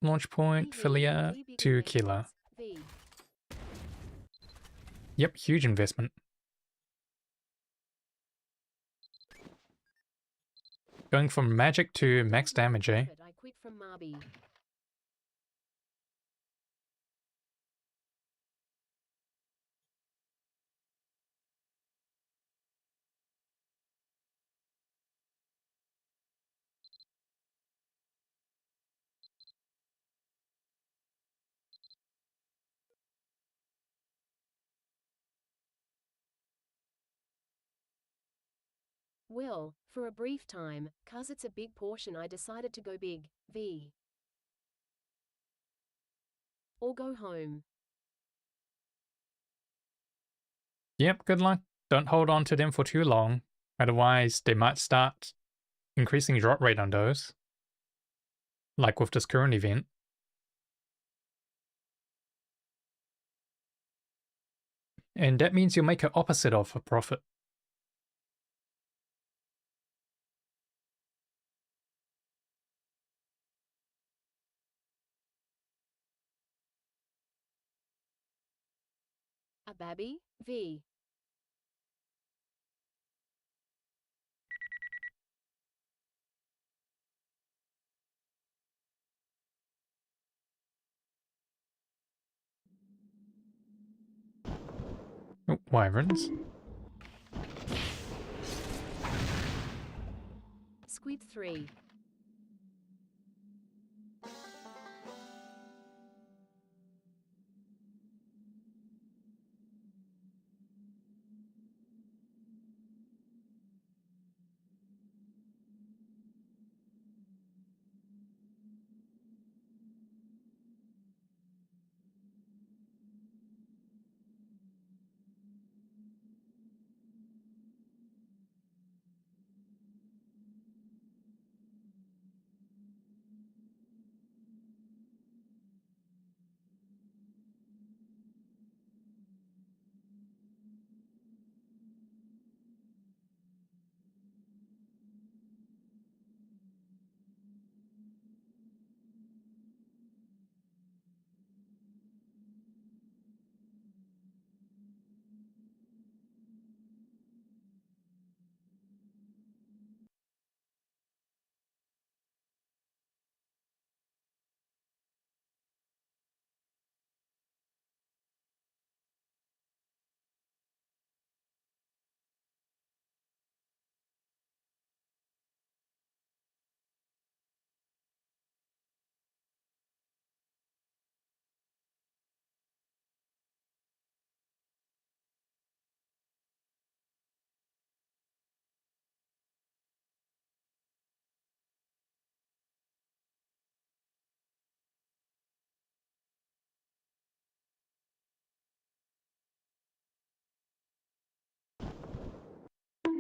launch point, Philia to Killer. V. Yep, huge investment. Going from magic to max damage, eh? I quit from Mabi. Well, for a brief time, 'cause it's a big portion, I decided to go big, V. Or go home. Yep, good luck. Don't hold on to them for too long. Otherwise, they might start increasing drop rate on those. Like with this current event. And that means you'll make an opposite of a profit. A babby, V. Oh, wyverns. Squid 3.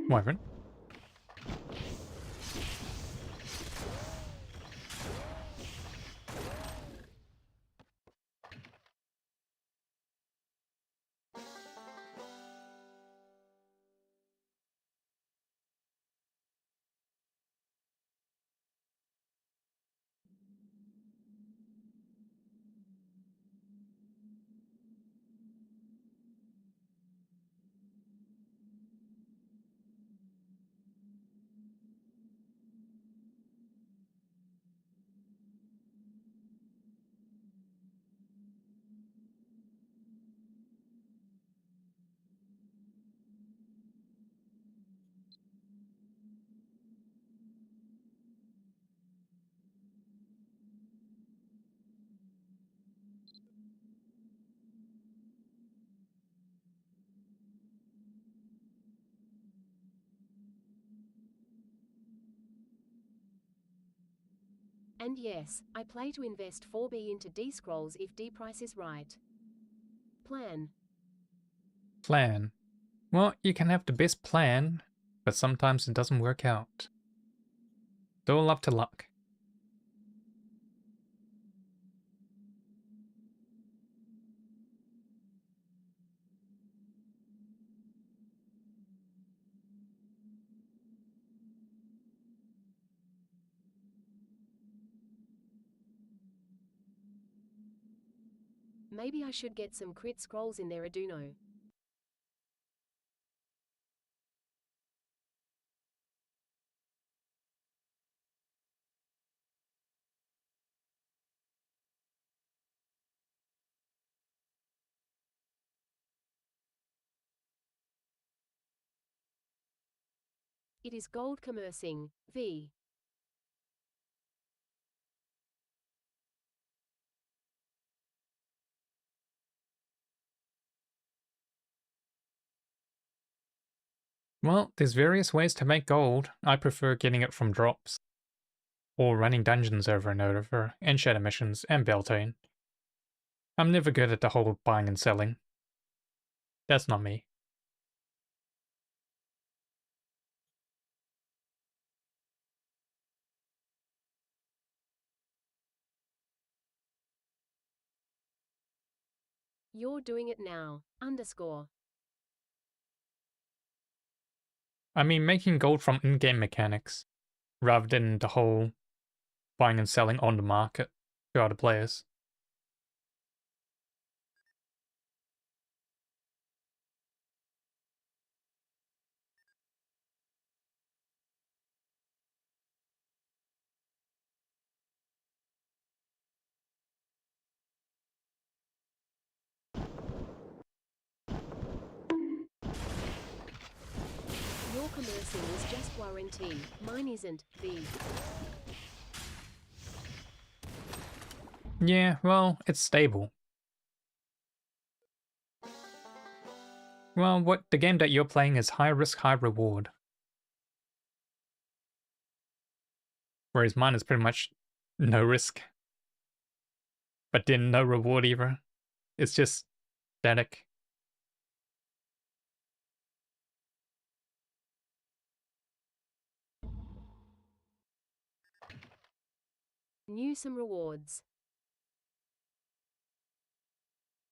Wyvern. And yes, I play to invest 4B into D-scrolls if D price is right. Plan. Plan. Well, you can have the best plan, but sometimes it doesn't work out. It's all up to luck. Maybe I should get some crit scrolls in there, Aduno. It is gold commercing, V. Well, there's various ways to make gold. I prefer getting it from drops, or running dungeons over and over, and shadow missions, and Beltane. I'm never good at the whole buying and selling. That's not me. You're doing it now, underscore. I mean, making gold from in-game mechanics, rather than the whole buying and selling on the market to other players. Your commercing is just warranty, mine isn't, V. Yeah, well, it's stable. Well, what the game that you're playing is high risk, high reward. Whereas mine is pretty much no risk, but then no reward either. It's just static. New some rewards.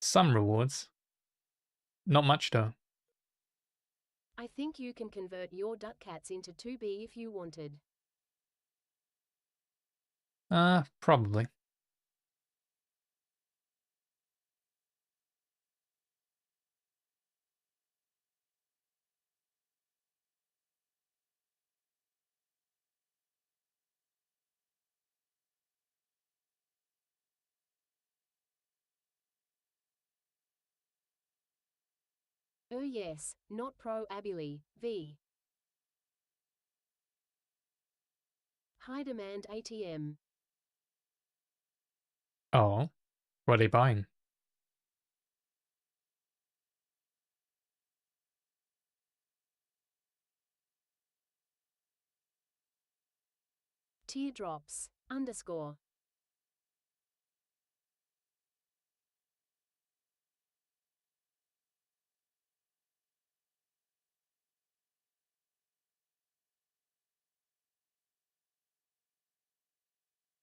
Some rewards. Not much though. I think you can convert your duck cats into 2B if you wanted. Probably. Oh yes, not pro-abily, V. High demand ATM. Oh, what are they buying? Teardrops, underscore.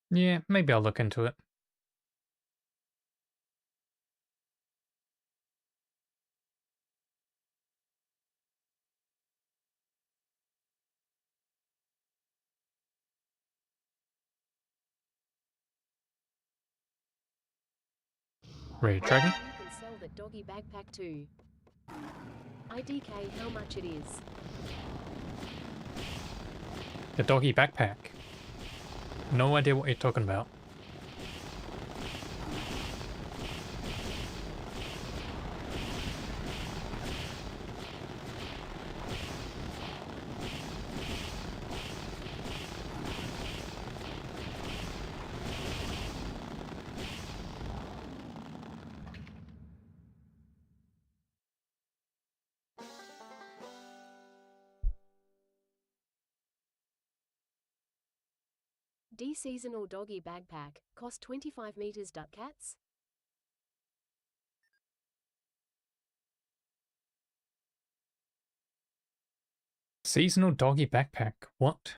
Yeah, maybe I'll look into it. Ray tracking? You can sell that doggy backpack too. IDK how much it is. The doggy backpack. No idea what you're talking about. De-seasonal doggy backpack, cost 25 meters duck cats? Seasonal doggy backpack. What?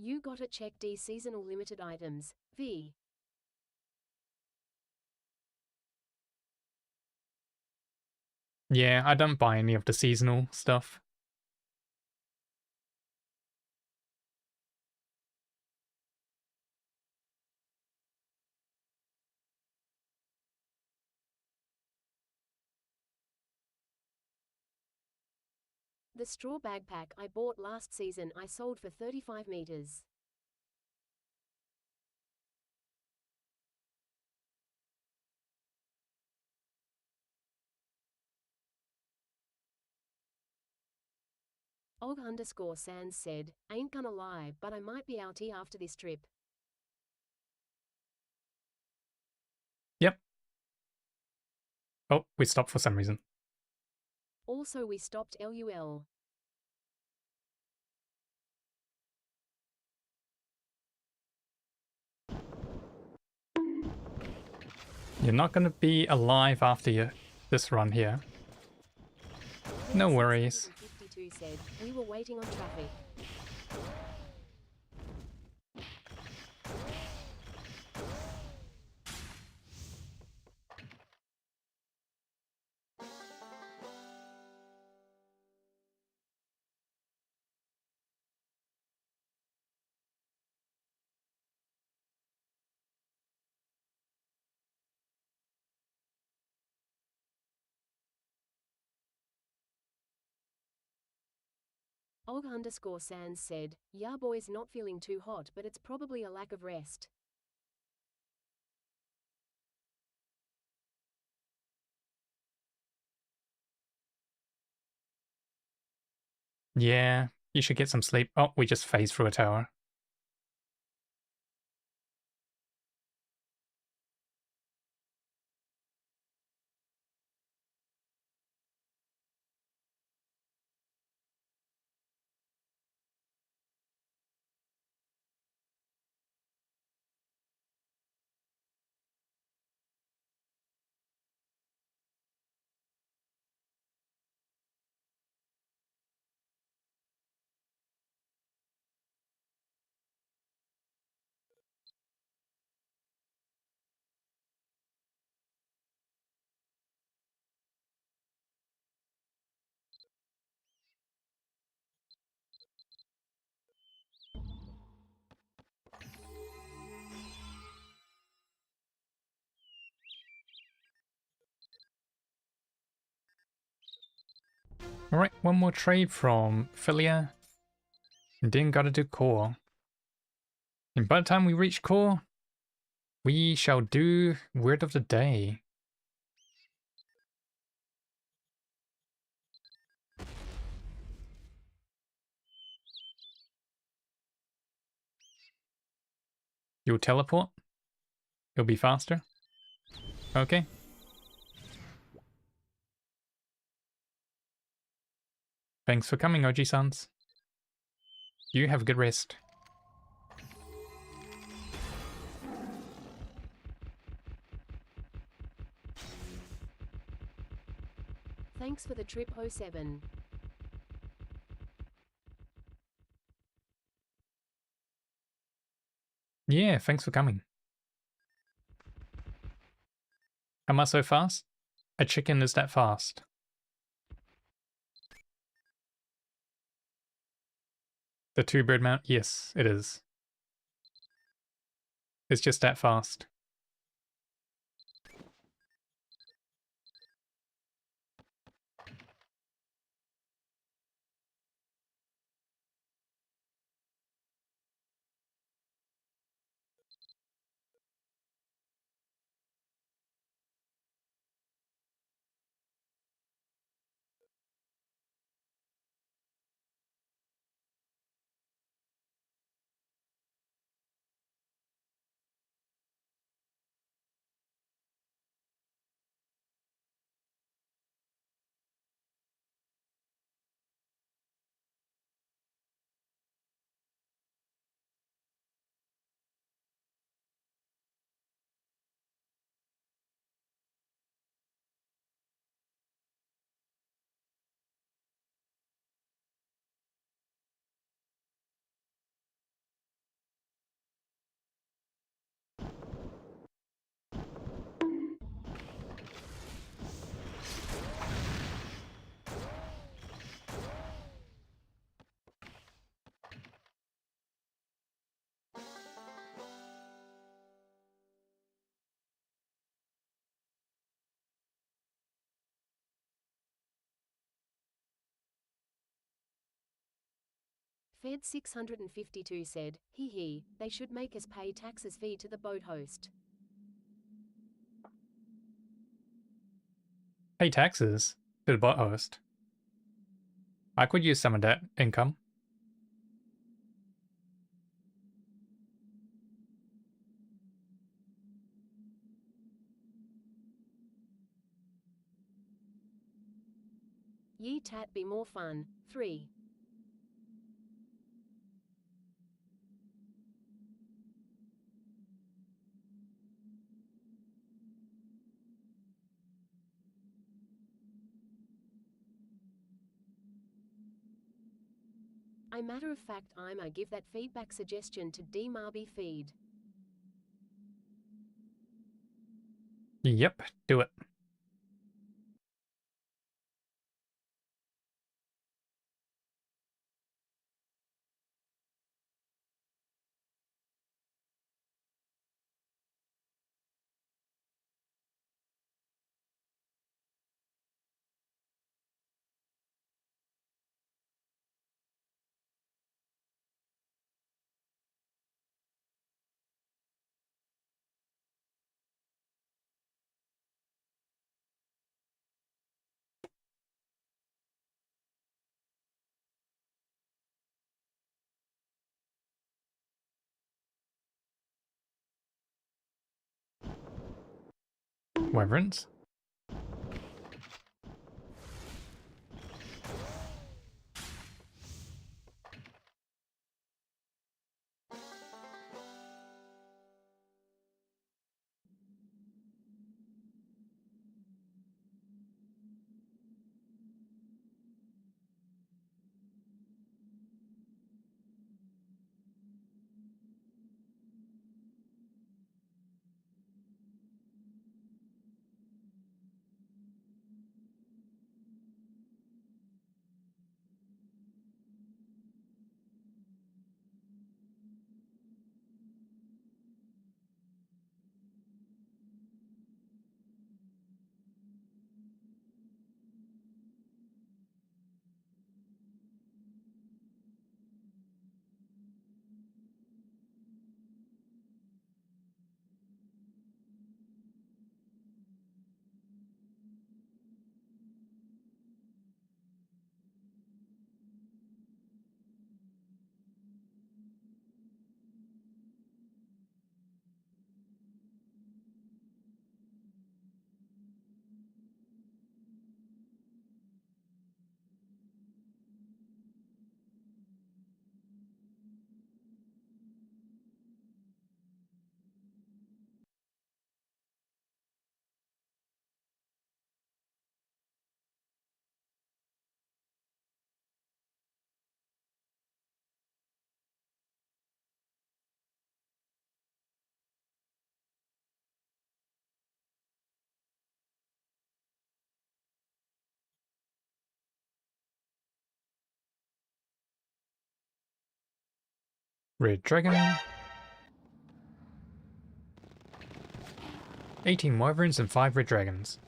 You gotta check de-seasonal limited items, V. Yeah, I don't buy any of the seasonal stuff. The straw backpack I bought last season I sold for 35 meters. Og_Sans said, ain't gonna lie, but I might be outie after this trip. Yep. Oh, we stopped for some reason. Also we stopped LUL. You're not gonna be alive after this run here. No worries. 652 said, we were waiting on traffic. Og_Sans said, yeah boys, not feeling too hot, but it's probably a lack of rest. Yeah, you should get some sleep. Oh, we just phased through a tower. Alright, one more trade from Philia. And then gotta do core. And by the time we reach core, we shall do word of the day. You'll teleport? It'll be faster? Okay. Thanks for coming, OG-sans. You have a good rest. Thanks for the trip 07. Yeah, thanks for coming. Am I so fast? A chicken is that fast. The two-bird mount? Yes, it is. It's just that fast. Fed 652 said, hee, they should make us pay taxes fee to the boat host. Pay taxes to the boat host. I could use some of that income. Ye tat be more fun. 3. I matter of fact I give that feedback suggestion to D-Marby feed. Yep, do it. Wyverns? Red dragon. 18 wyverns and 5 red dragons.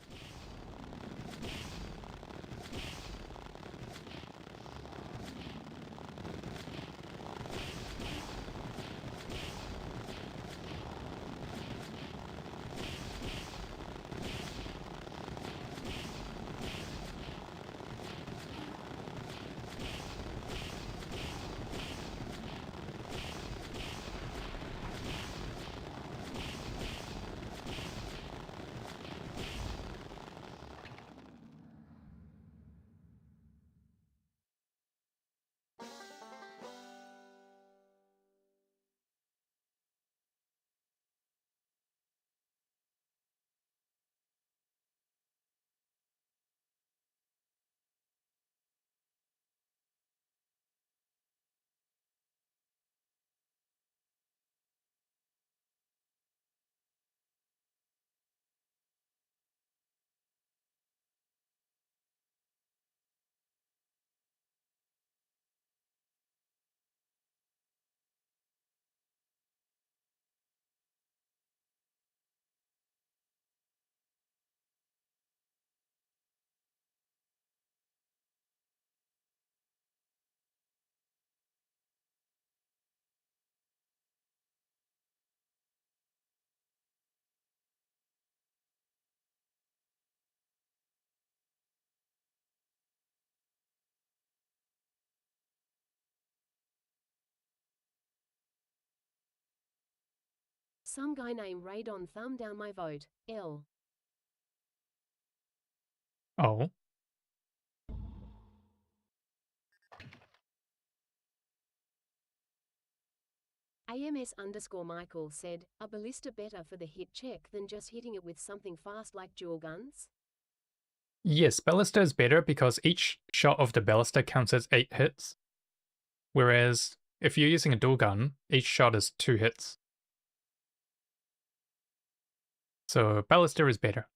Some guy named Radon thumb down my vote. L. Oh. AMS_Michael said, a ballista better for the hit check than just hitting it with something fast like dual guns? Yes, ballista is better because each shot of the ballista counts as 8 hits. Whereas if you're using a dual gun, each shot is 2 hits. So ballista is better.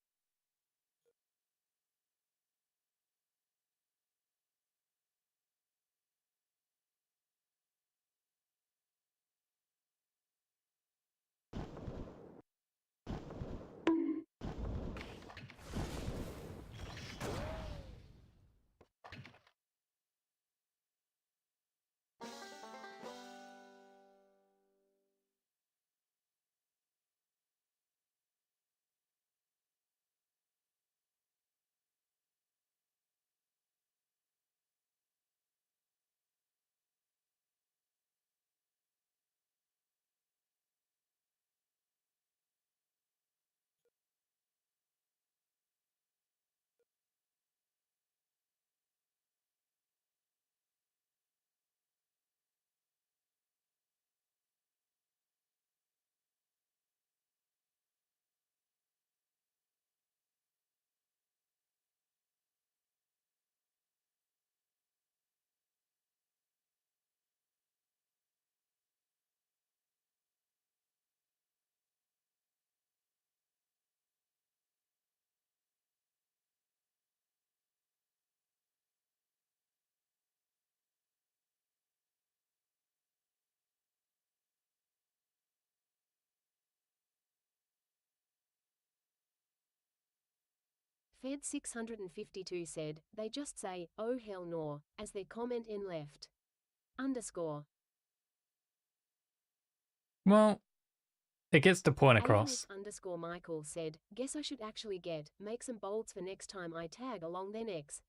Fed652 said, they just say, oh hell no, as their comment in left. Underscore. Well, it gets the point across. AMS_Michael said, guess I should actually make some bolts for next time I tag along then X.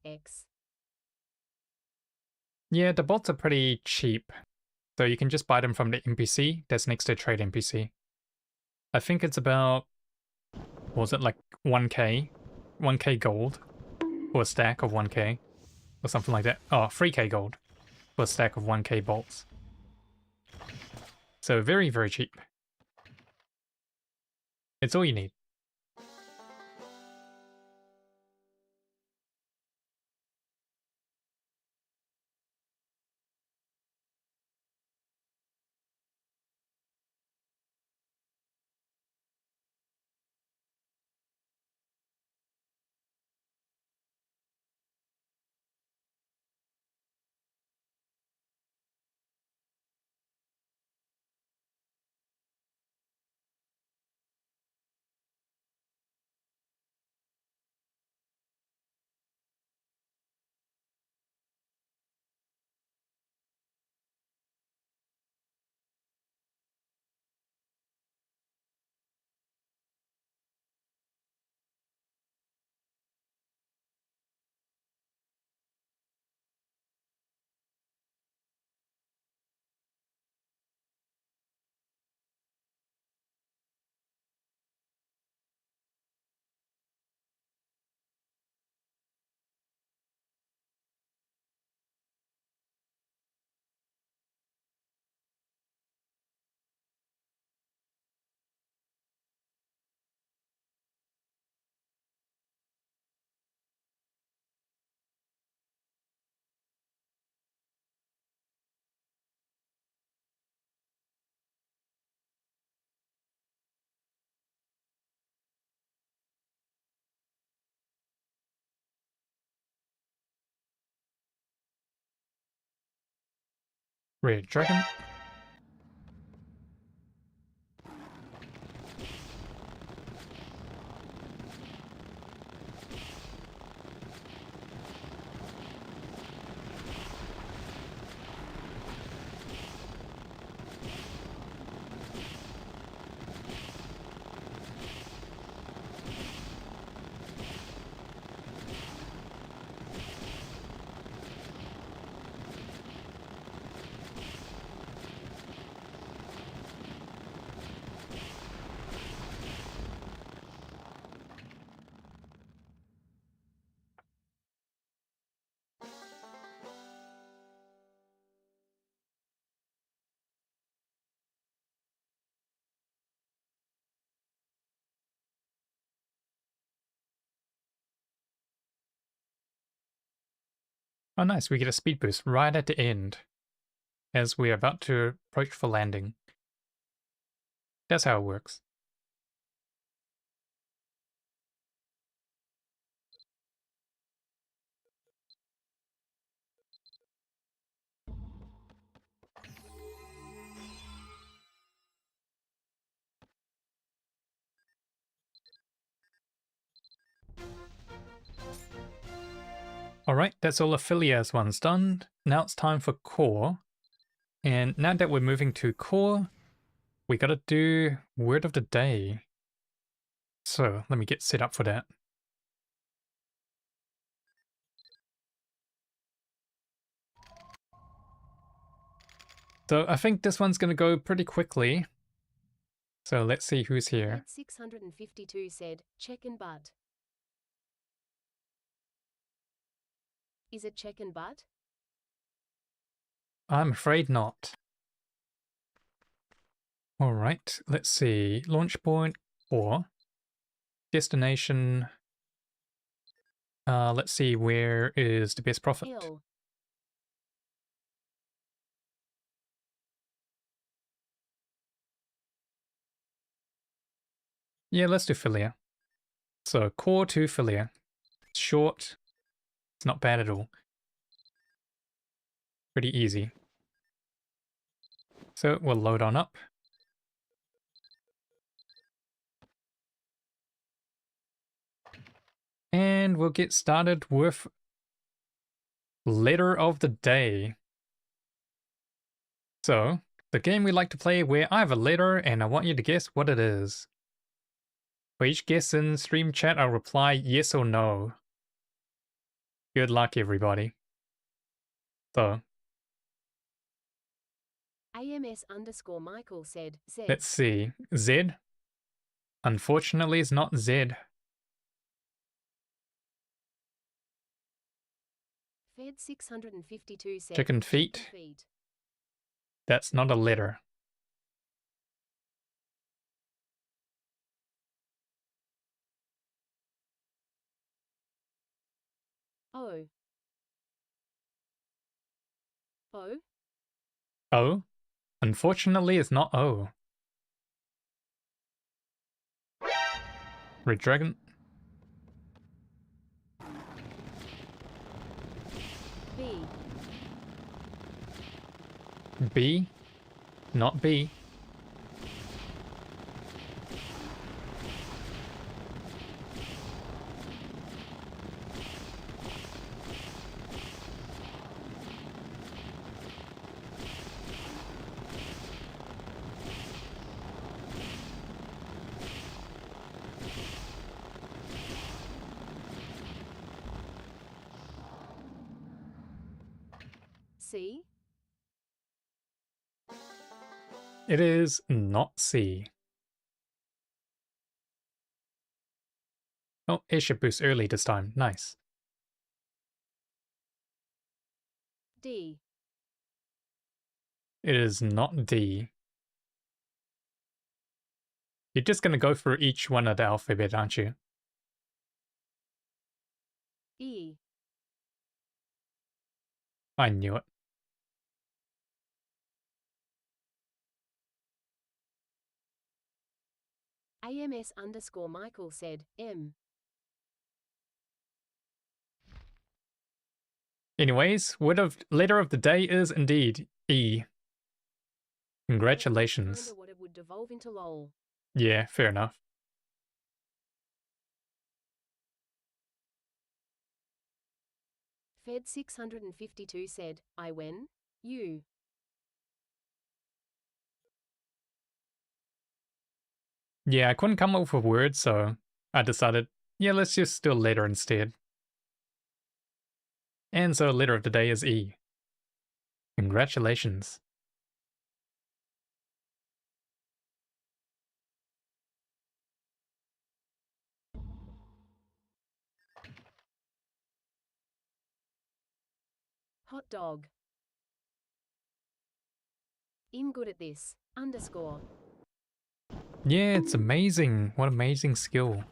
Yeah, the bolts are pretty cheap. So you can just buy them from the NPC that's next to trade NPC. I think it's about, what was it, like 1k? 1k gold for a stack of 1k or something like that. Oh, 3k gold for a stack of 1k bolts. So very, very cheap. It's all you need. Red Dragon. Oh nice, we get a speed boost right at the end as we're about to approach for landing. That's how it works. Alright, that's all affiliates ones done. Now it's time for core. And now that we're moving to core, we gotta do word of the day. So let me get set up for that. So I think this one's gonna go pretty quickly. So let's see who's here. 652 said, chicken butt. Is it chicken butt? I'm afraid not. Alright, let's see. Launch point or destination. Let's see, where is the best profit? Ill. Yeah, let's do Philia. So core to Philia. It's short. It's not bad at all. Pretty easy. So we'll load on up. And we'll get started with letter of the day. So, the game we like to play where I have a letter and I want you to guess what it is. For each guess in stream chat, I'll reply yes or no. Good luck, everybody. So, AMS_Michael said, Z. let's see. Z? Unfortunately, it's not Z. Fed 652 said, Chicken feet? That's not a letter. O. O? O? Unfortunately, it's not O. Red Dragon? B. B? Not B. C. It is not C. Oh, Airship boost early this time. Nice. D. It is not D. You're just gonna go through each one of the alphabet, aren't you? E. I knew it. AMS_Michael said, M. Anyways, letter of the day is indeed E. Congratulations. Kinda what it would devolve into lol. Yeah, fair enough. Fed 652 said, I win. You. Yeah, I couldn't come up with a word, so I decided, yeah, let's just do a letter instead. And so letter of the day is E. Congratulations. Hot dog. I'm good at this. Underscore. Yeah, it's amazing. What amazing skill.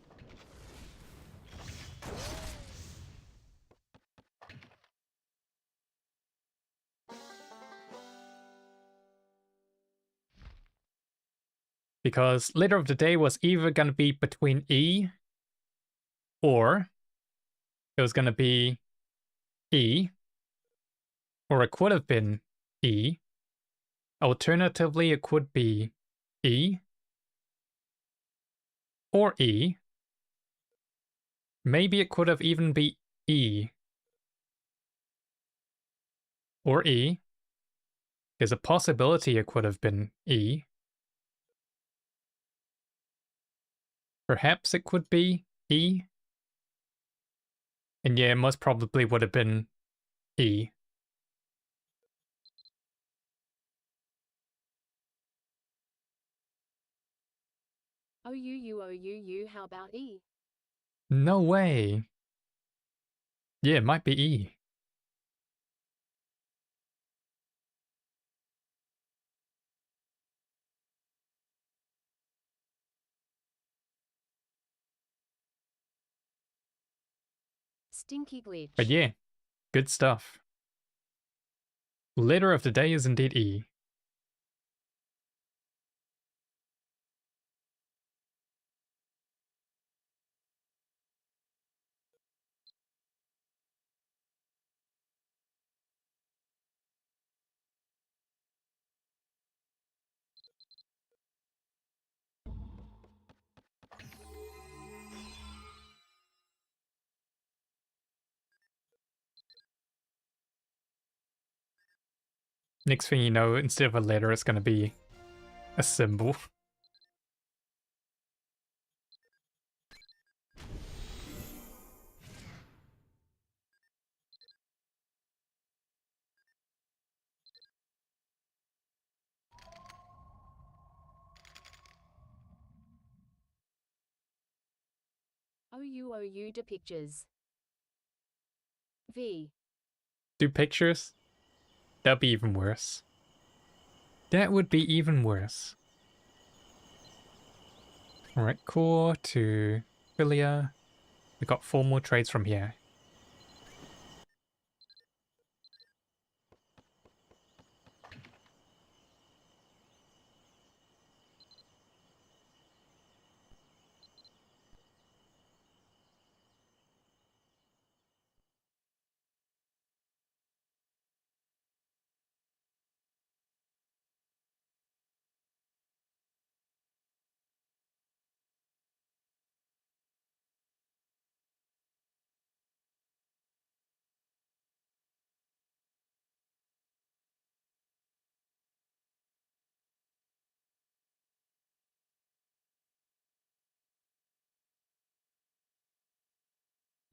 Because letter of the day was either going to be between E or it was going to be E, or it could have been E. Alternatively, it could be E or E. Maybe it could have even been E or E. There's a possibility it could have been E. Perhaps it could be E. And yeah, it most probably would have been E. OUU, how about E? No way. Yeah, it might be E. Stinky glitch. But yeah, good stuff. Letter of the day is indeed E. Next thing you know, instead of a letter, it's going to be a symbol. OUOU to pictures. V. Do pictures? That'd be even worse. That would be even worse. Alright, core to Philia. We got 4 more trades from here.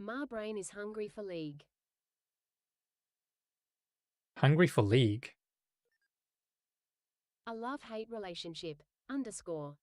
My brain is hungry for league. Hungry for League. A love-hate relationship. Underscore.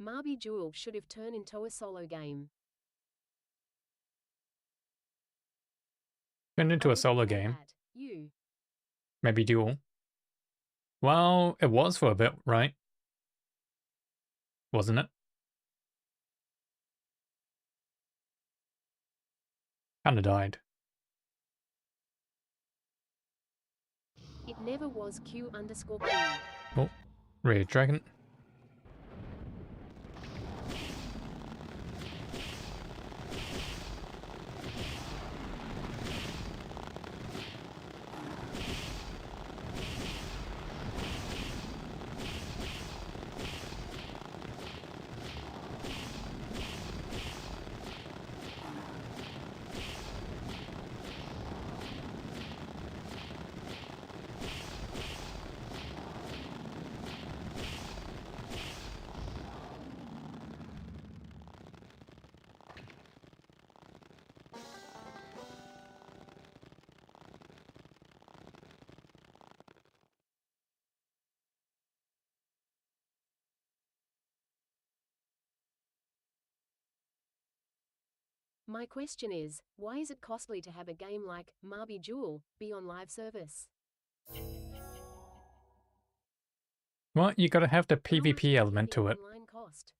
Mabinogi should have turned into a solo game. Turned into a Oh, solo how game. that? You. Maybe duel. Well, it was for a bit, right? Wasn't it? Kinda died. It never was Q underscore Q. Oh, Red Dragon. My question is, why is it costly to have a game like Mabinogi be on live service? Well, you gotta have the How much PvP can element keeping to it. online cost?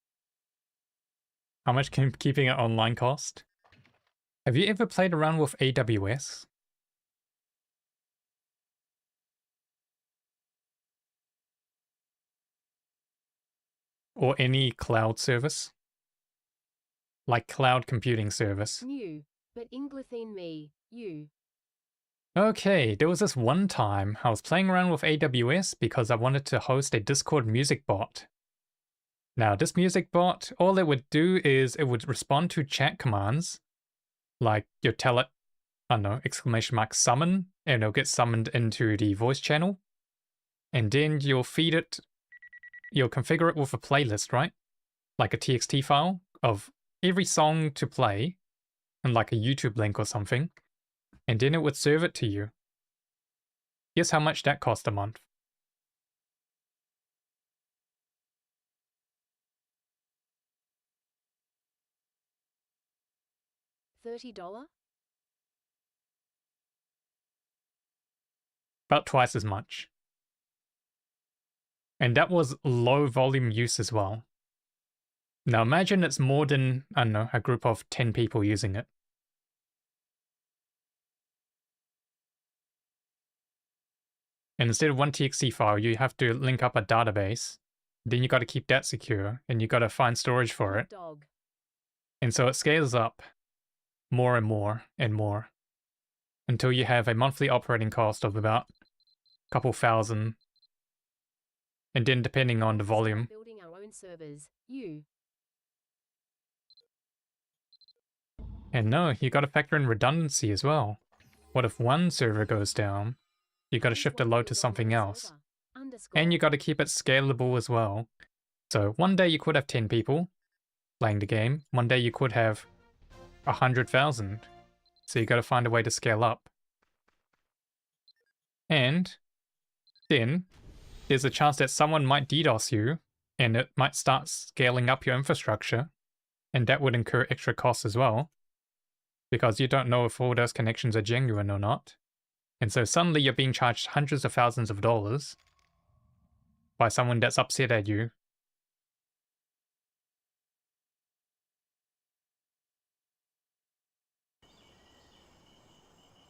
How much can keeping it online cost? Have you ever played around with AWS? Or any cloud service? Like cloud computing service? New. But Inglathine me, you. Okay, there was this one time I was playing around with AWS because I wanted to host a Discord music bot. Now, this music bot, all it would do is it would respond to chat commands, like you tell it, I don't know, exclamation mark summon, and it'll get summoned into the voice channel. And then you'll feed it, you'll configure it with a playlist, right? Like a TXT file of every song to play, and like a YouTube link or something. And then it would serve it to you. Guess how much that cost a month? $30? About twice as much. And that was low volume use as well. Now imagine it's more than, I don't know, a group of 10 people using it. And instead of one TXT file, you have to link up a database. Then you got to keep that secure, and you got to find storage for it. Dog. And so it scales up more and more and more until you have a monthly operating cost of about a couple thousand. And then depending on the volume. Building our own servers, you. And no, you got to factor in redundancy as well. What if one server goes down? You got to shift the load to something else. And you got to keep it scalable as well. So one day you could have 10 people playing the game. One day you could have 100,000. So you got to find a way to scale up. And then there's a chance that someone might DDoS you and it might start scaling up your infrastructure. And that would incur extra costs as well, because you don't know if all those connections are genuine or not. And so suddenly you're being charged hundreds of thousands of dollars by someone that's upset at you.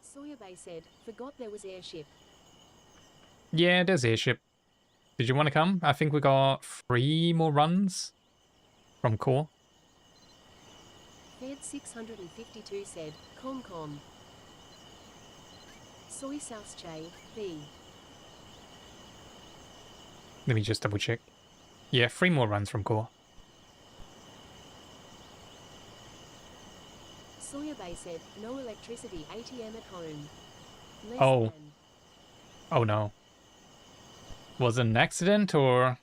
Sawyer Bay said, forgot there was Airship. Yeah, there's Airship. Did you want to come? I think we got 3 more runs from core. Fed 652 said, com. Soy South Che, B. Let me just double check. Yeah, 3 more runs from core. Sawyer Bay said, no electricity ATM at home. Less Oh. than. Oh no. Was it an accident or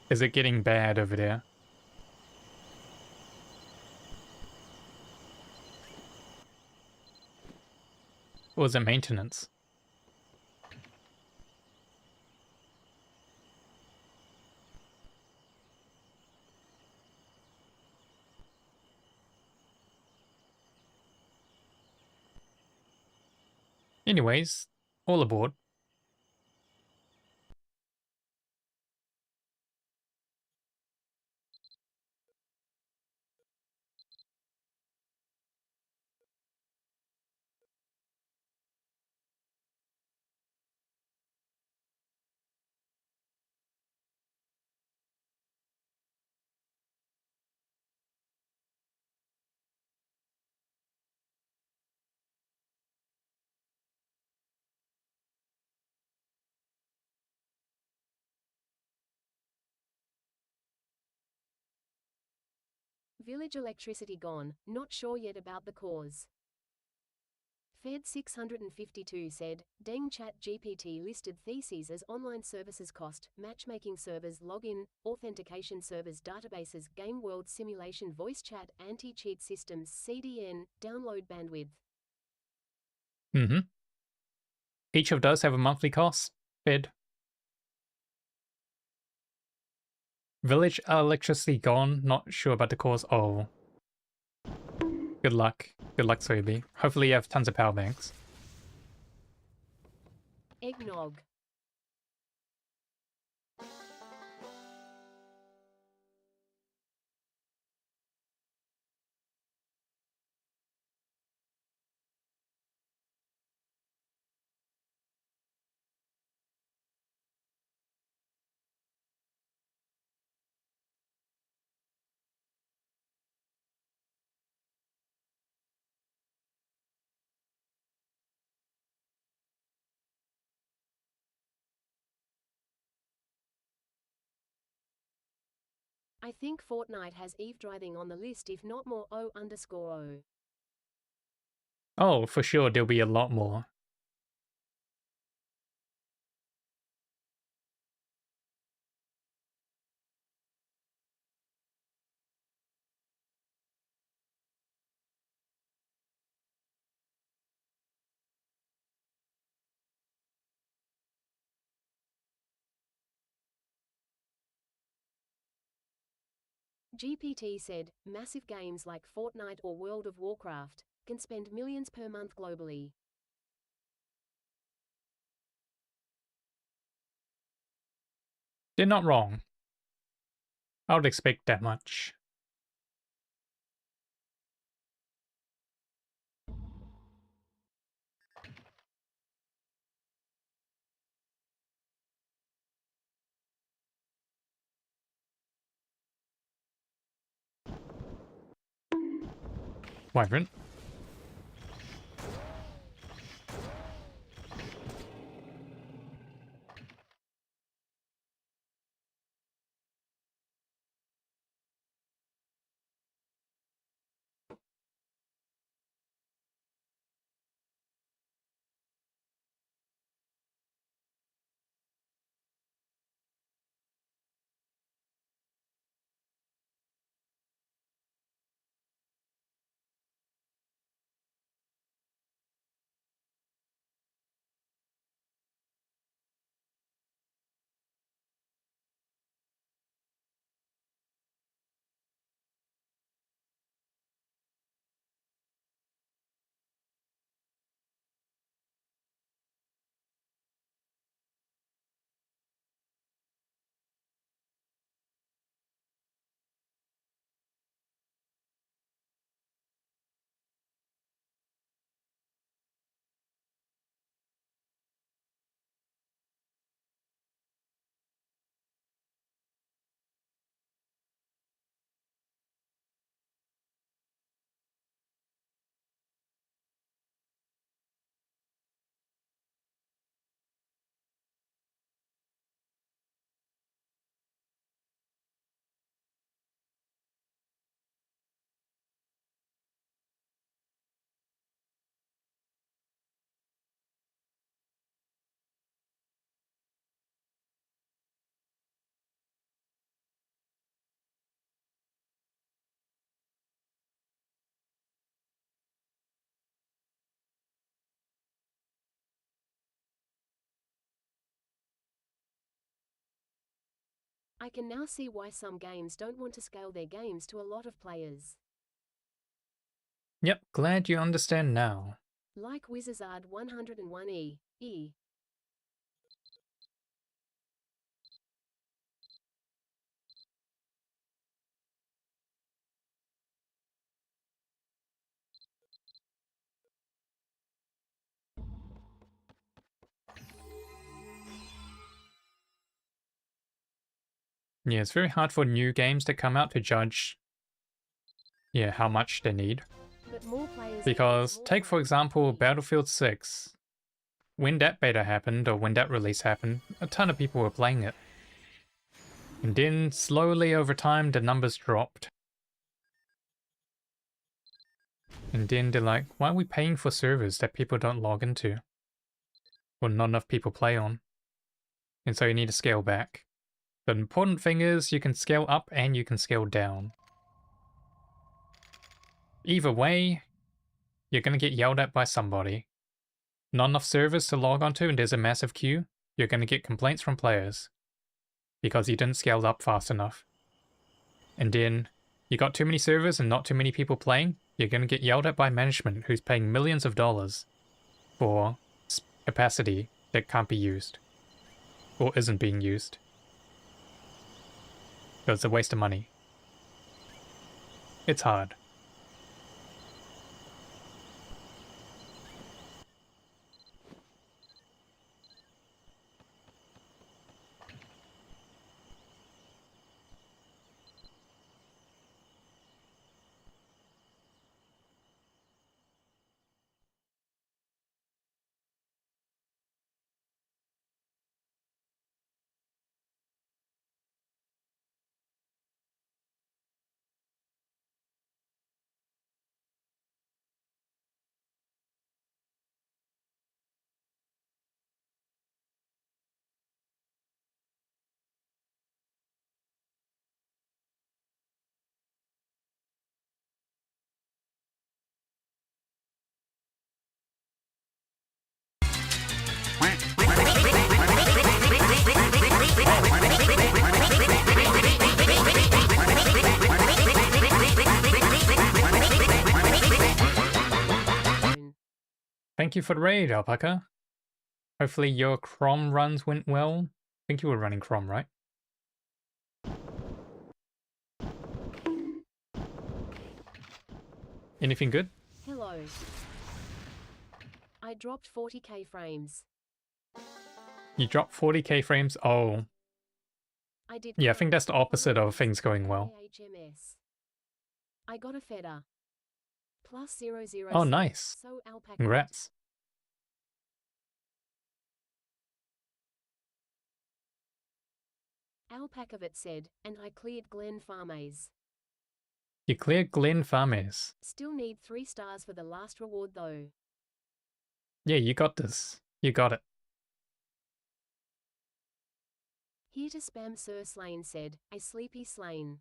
is it getting bad over there? Or was it maintenance? Anyways, all aboard. Village electricity gone, not sure yet about the cause. Fed 652 said, Deng Chat GPT listed theses as online services cost, matchmaking servers login, authentication servers databases game world simulation voice chat anti-cheat systems CDN, download bandwidth. Mm-hmm. Each of those have a monthly cost, Fed. Village electricity gone, not sure about the cause. Oh. Good luck. Good luck, Soybe. Hopefully you have tons of power banks. Eggnog. I think Fortnite has eavesdropping on the list, if not more. O_O. Oh, for sure, there'll be a lot more. GPT said, massive games like Fortnite or World of Warcraft can spend millions per month globally. They're not wrong. I would expect that much. Wyvern. I can now see why some games don't want to scale their games to a lot of players. Yep, glad you understand now. Like Wizard 101E. Yeah, it's very hard for new games to come out to judge, yeah, how much they need. But more players Because, equals more take for players. example Battlefield 6. When that beta happened, or when that release happened, a ton of people were playing it. And then, slowly over time, the numbers dropped. And then they're like, why are we paying for servers that people don't log into? Or not enough people play on? And so you need to scale back. The important thing is you can scale up and you can scale down. Either way, you're going to get yelled at by somebody. Not enough servers to log onto and there's a massive queue, you're going to get complaints from players. Because you didn't scale up fast enough. And then, you got too many servers and not too many people playing, You're gonna get yelled at by management who's paying millions of dollars for capacity that can't be used. Or isn't being used. So it's a waste of money. It's hard. Thank you for the raid, Alpaca. Hopefully your Crom runs went well. I think you were running Crom, right? Anything good? Hello. I dropped 40k frames. You dropped 40k frames? Oh. I did. Yeah, I think that's the opposite of things going well. HMS. I got a feather. Plus 000. Oh, nice. So Alpaca. Congrats. Alpaca said, and I cleared Glen Farmaze. You cleared Glen Farmes. Still need 3 stars for the last reward though. Yeah, you got this. You got it. Here to spam Sir Slane said, a sleepy Slane.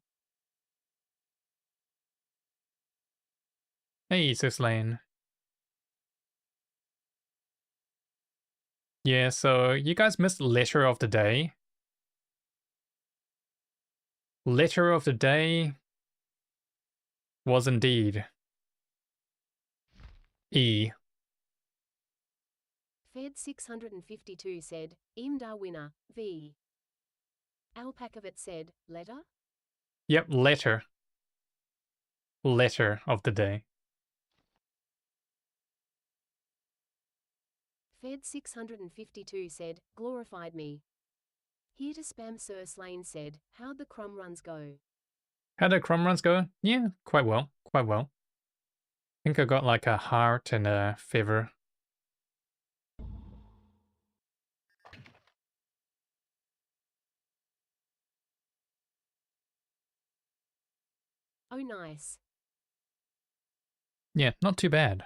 Hey, Sislane. Yeah, so you guys missed letter of the day. Letter of the day was indeed E. Fed 652 said, Imdar winner, V. Alpaca said, letter? Yep, letter. Letter of the day. Fed 652 said, glorified me. Here to spam Sir Slane said, how'd the Crom runs go? How did Crom runs go? Yeah, quite well. Quite well. I think I got like a heart and a feather. Oh nice. Yeah, not too bad.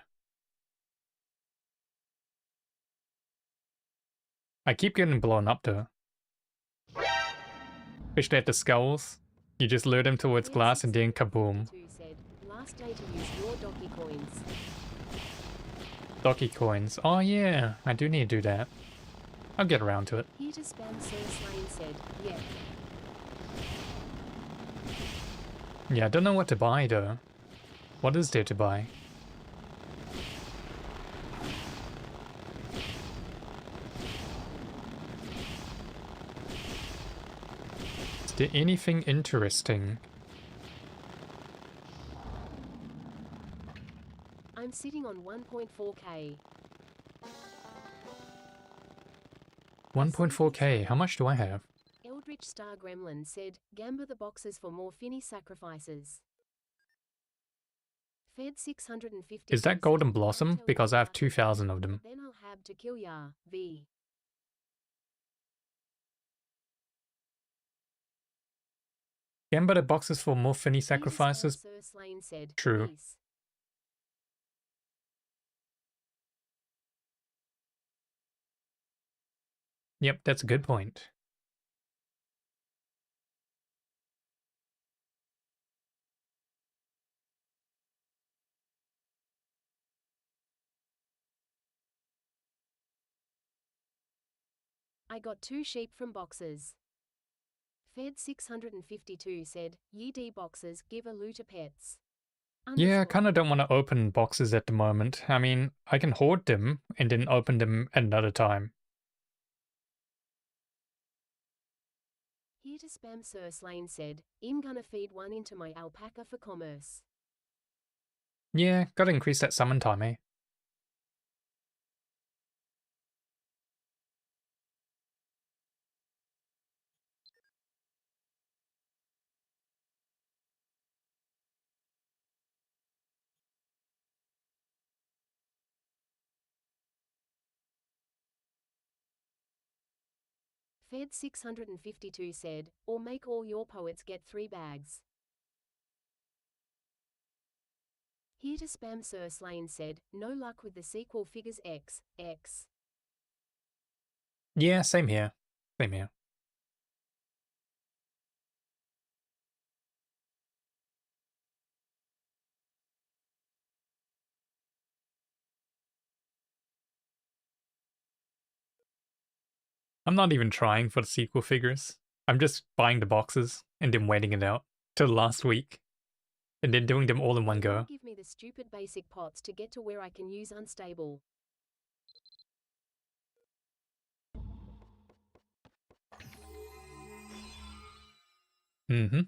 I keep getting blown up though. Especially at the skulls. You just lure them towards Fed glass and then kaboom. 652 said, last day to use your Docky coins. Docky coins. Oh yeah, I do need to do that. I'll get around to it. Here to spam Sir Slane said, yeah. Yeah, I don't know what to buy though. What is there to buy? Is there anything interesting? I'm sitting on 1.4k. 1.4k, how much do I have? Eldritch Star Gremlin said, Gamba the boxes for more Finny sacrifices. Fed 650. Is that Golden Blossom? Because I have 2,000 of them. Then I'll have to kill ya, V. Gamba the boxes for more Finny sacrifices? Sir Slane said, True. peace. Yep, that's a good point. I got 2 sheep from boxes. Fed 652 said, ye D boxes give a loot to pets. Yeah, I Underscore. kind of don't want to open boxes at the moment. I mean, I can hoard them and then open them another time. Here to spam Sir Slane said, I'm gonna feed one into my alpaca for commerce. Yeah, gotta increase that summon time, eh? Fed 652 said, or make all your poets get 3 bags. Here to spam Sir Slane said, no luck with the sequel figures X. Yeah, same here. Same here. I'm not even trying for the sequel figures. I'm just buying the boxes and then waiting it out till last week. And then doing them all in one They go. won't give me the stupid basic pots to get to where I can use unstable. Mm-hmm.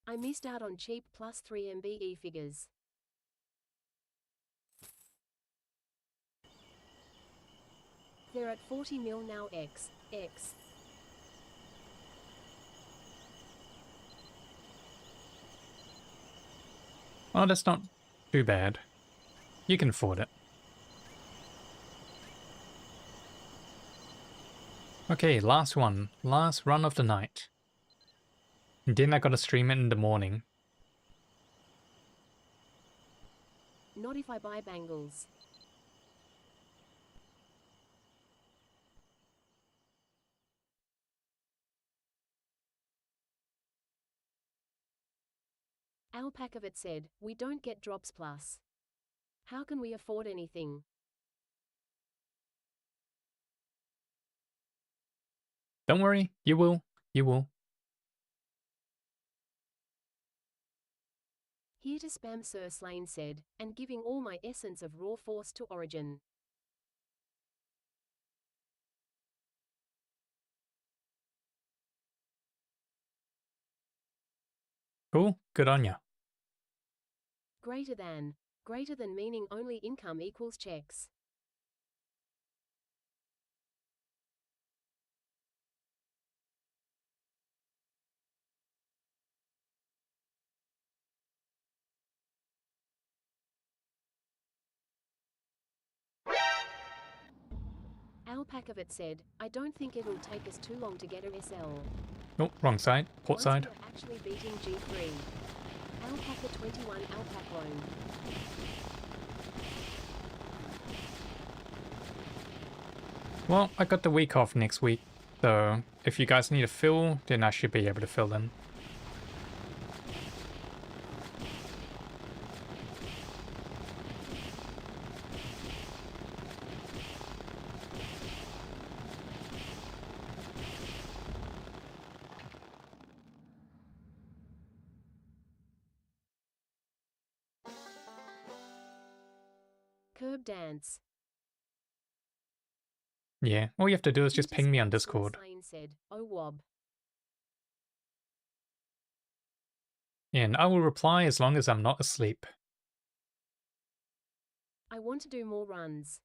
I missed out on cheap plus 3 MBE figures. They're at 40 mil now X. Oh, that's not too bad. You can afford it. Okay, last one. Last run of the night. And then I gotta stream it in the morning. Not if I buy bangles. Alpaca of it said, we don't get drops plus. How can we afford anything? Don't worry, you will. You will. Here to spam Sir Slane said, and giving all my essence of raw force to Origin. Cool, good on ya. Greater than. Greater than meaning only income equals checks. Alpaca of it said, I don't think it'll take us too long to get a SL. Oh, wrong side. Port Once side. we're actually beating G3. Alpaca 21 Alpaca loan. Well, I got the week off next week. So, if you guys need a fill, then I should be able to fill them. Curb dance. Yeah, all you have to do is just Here to ping me on spam Sir Discord. Slane said, oh wob. And I will reply as long as I'm not asleep. I want to do more runs.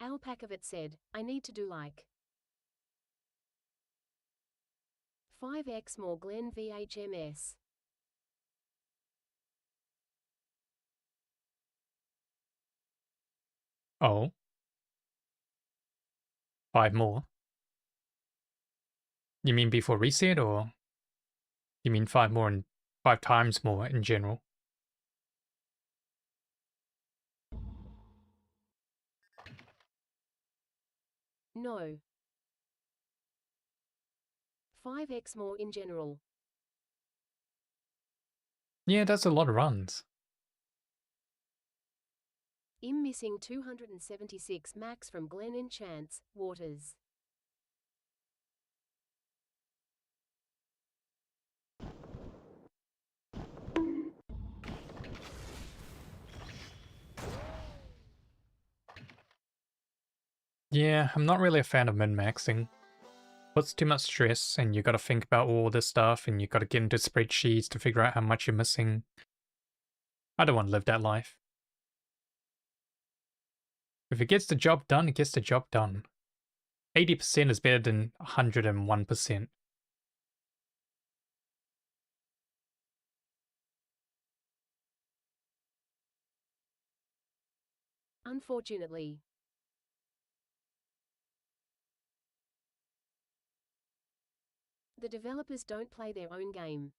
Alpaca of it said, I need to do like 5x more Glen VHMS. Oh. 5 more? You mean before reset, or you mean 5 more and 5 times more in general? No. 5x more in general. Yeah, that's a lot of runs. I'm missing 276 max from Glen Enchants, Waters. Yeah, I'm not really a fan of min-maxing. Puts too much stress, and you gotta think about all this stuff, and you gotta get into spreadsheets to figure out how much you're missing. I don't want to live that life. If it gets the job done, it gets the job done. 80% is better than 101%. Unfortunately. The developers don't play their own game.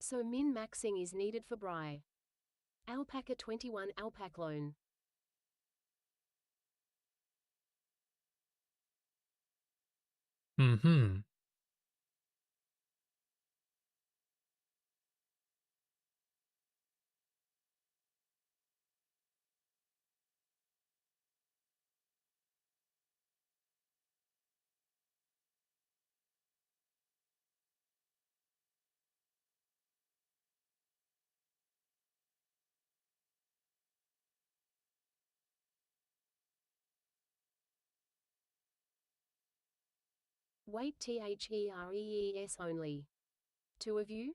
So min-maxing is needed for Bri. Alpaca 21 Alpac loan. Mm-hmm. Wait THEREES only. 2 of you?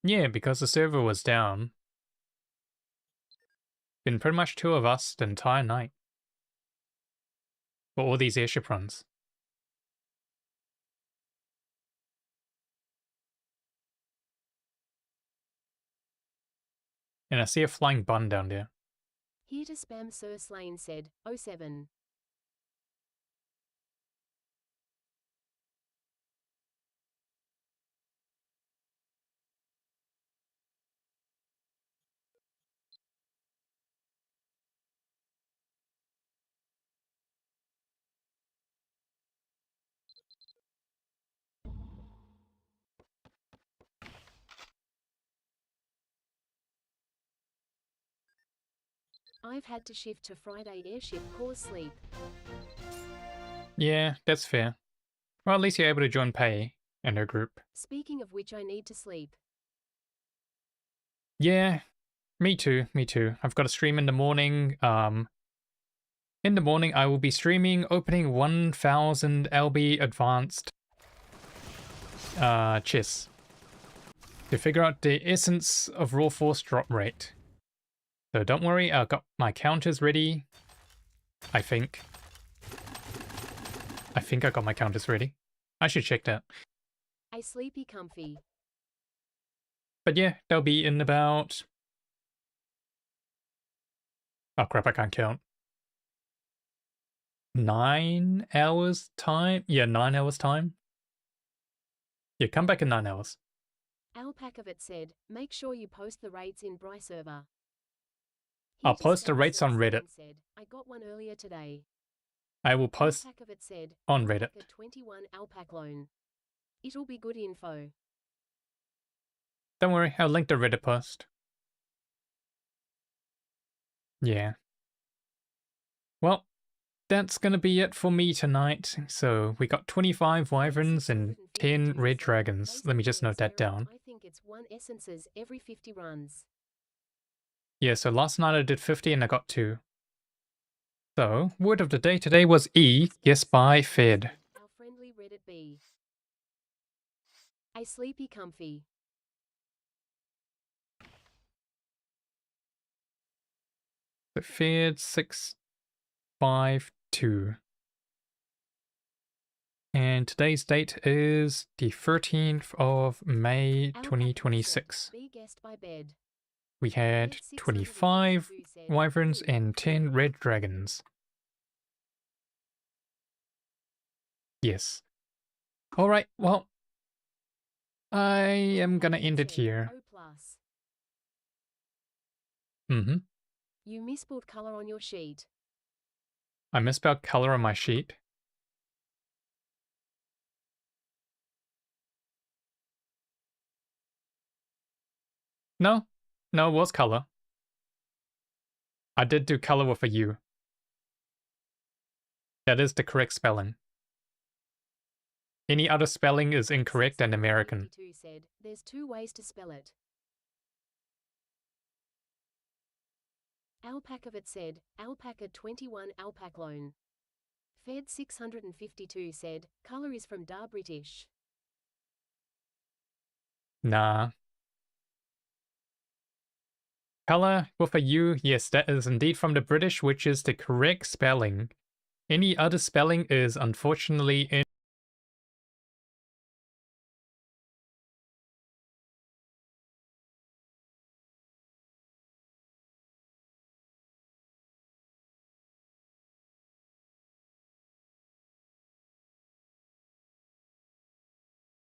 Yeah, because the server was down. Been pretty much 2 of us the entire night. For all these airship runs. And I see a flying bun down there. Here to spam Sir Slane said, 07. I've had to shift to Friday airship cause sleep. Yeah, that's fair. Well, at least you're able to join Pei and her group. Speaking of which I need to sleep. Yeah, me too, me too. I've got a stream in the morning. In the morning I will be streaming opening 1000 LB advanced chess to figure out the essence of raw force drop rate. So don't worry, I've got my counters ready. I think I got my counters ready. I should check that. I sleepy comfy. But yeah, they'll be in about... Oh crap, I can't count. 9 hours time? Yeah, 9 hours time. Yeah, come back in 9 hours. Alpac of it said, make sure you post the rates in Bri server. I'll Here to post the spam rates Sir on Reddit. Slane said, I got one earlier today. I will post Alpac of it said, on Reddit. Alpaca 21 Alpac loan. It'll be good info. Don't worry, I'll link the Reddit post. Yeah. Well, that's gonna be it for me tonight. So we got 25 wyverns and 10 red dragons. Let me just note that down. I think it's 1 essences every 50 runs. Yeah, so last night I did 50 and I got 2. So, word of the day today was E, guess by Fed. Our friendly Reddit B. A sleepy comfy. The Fed 652. And today's date is the 13th of May Alpaca 2026. said, be guessed by bed. We had Fed 25 652 said, wyverns blue. and 10 red dragons. Yes. Alright, well, I am gonna end it Said, here. O plus. Mm-hmm. You misspelled color on your sheet. I misspelled color on my sheet. No, it was color. I did do color with a U. That is the correct spelling. Any other spelling is incorrect and American. 652 said, there's two ways to spell it. Alpacavet said, alpaca 21 alpaclone. Fed 652 said, color is from Da British. Nah. Color with a U, yes, that is indeed from the British, which is the correct spelling. Any other spelling is unfortunately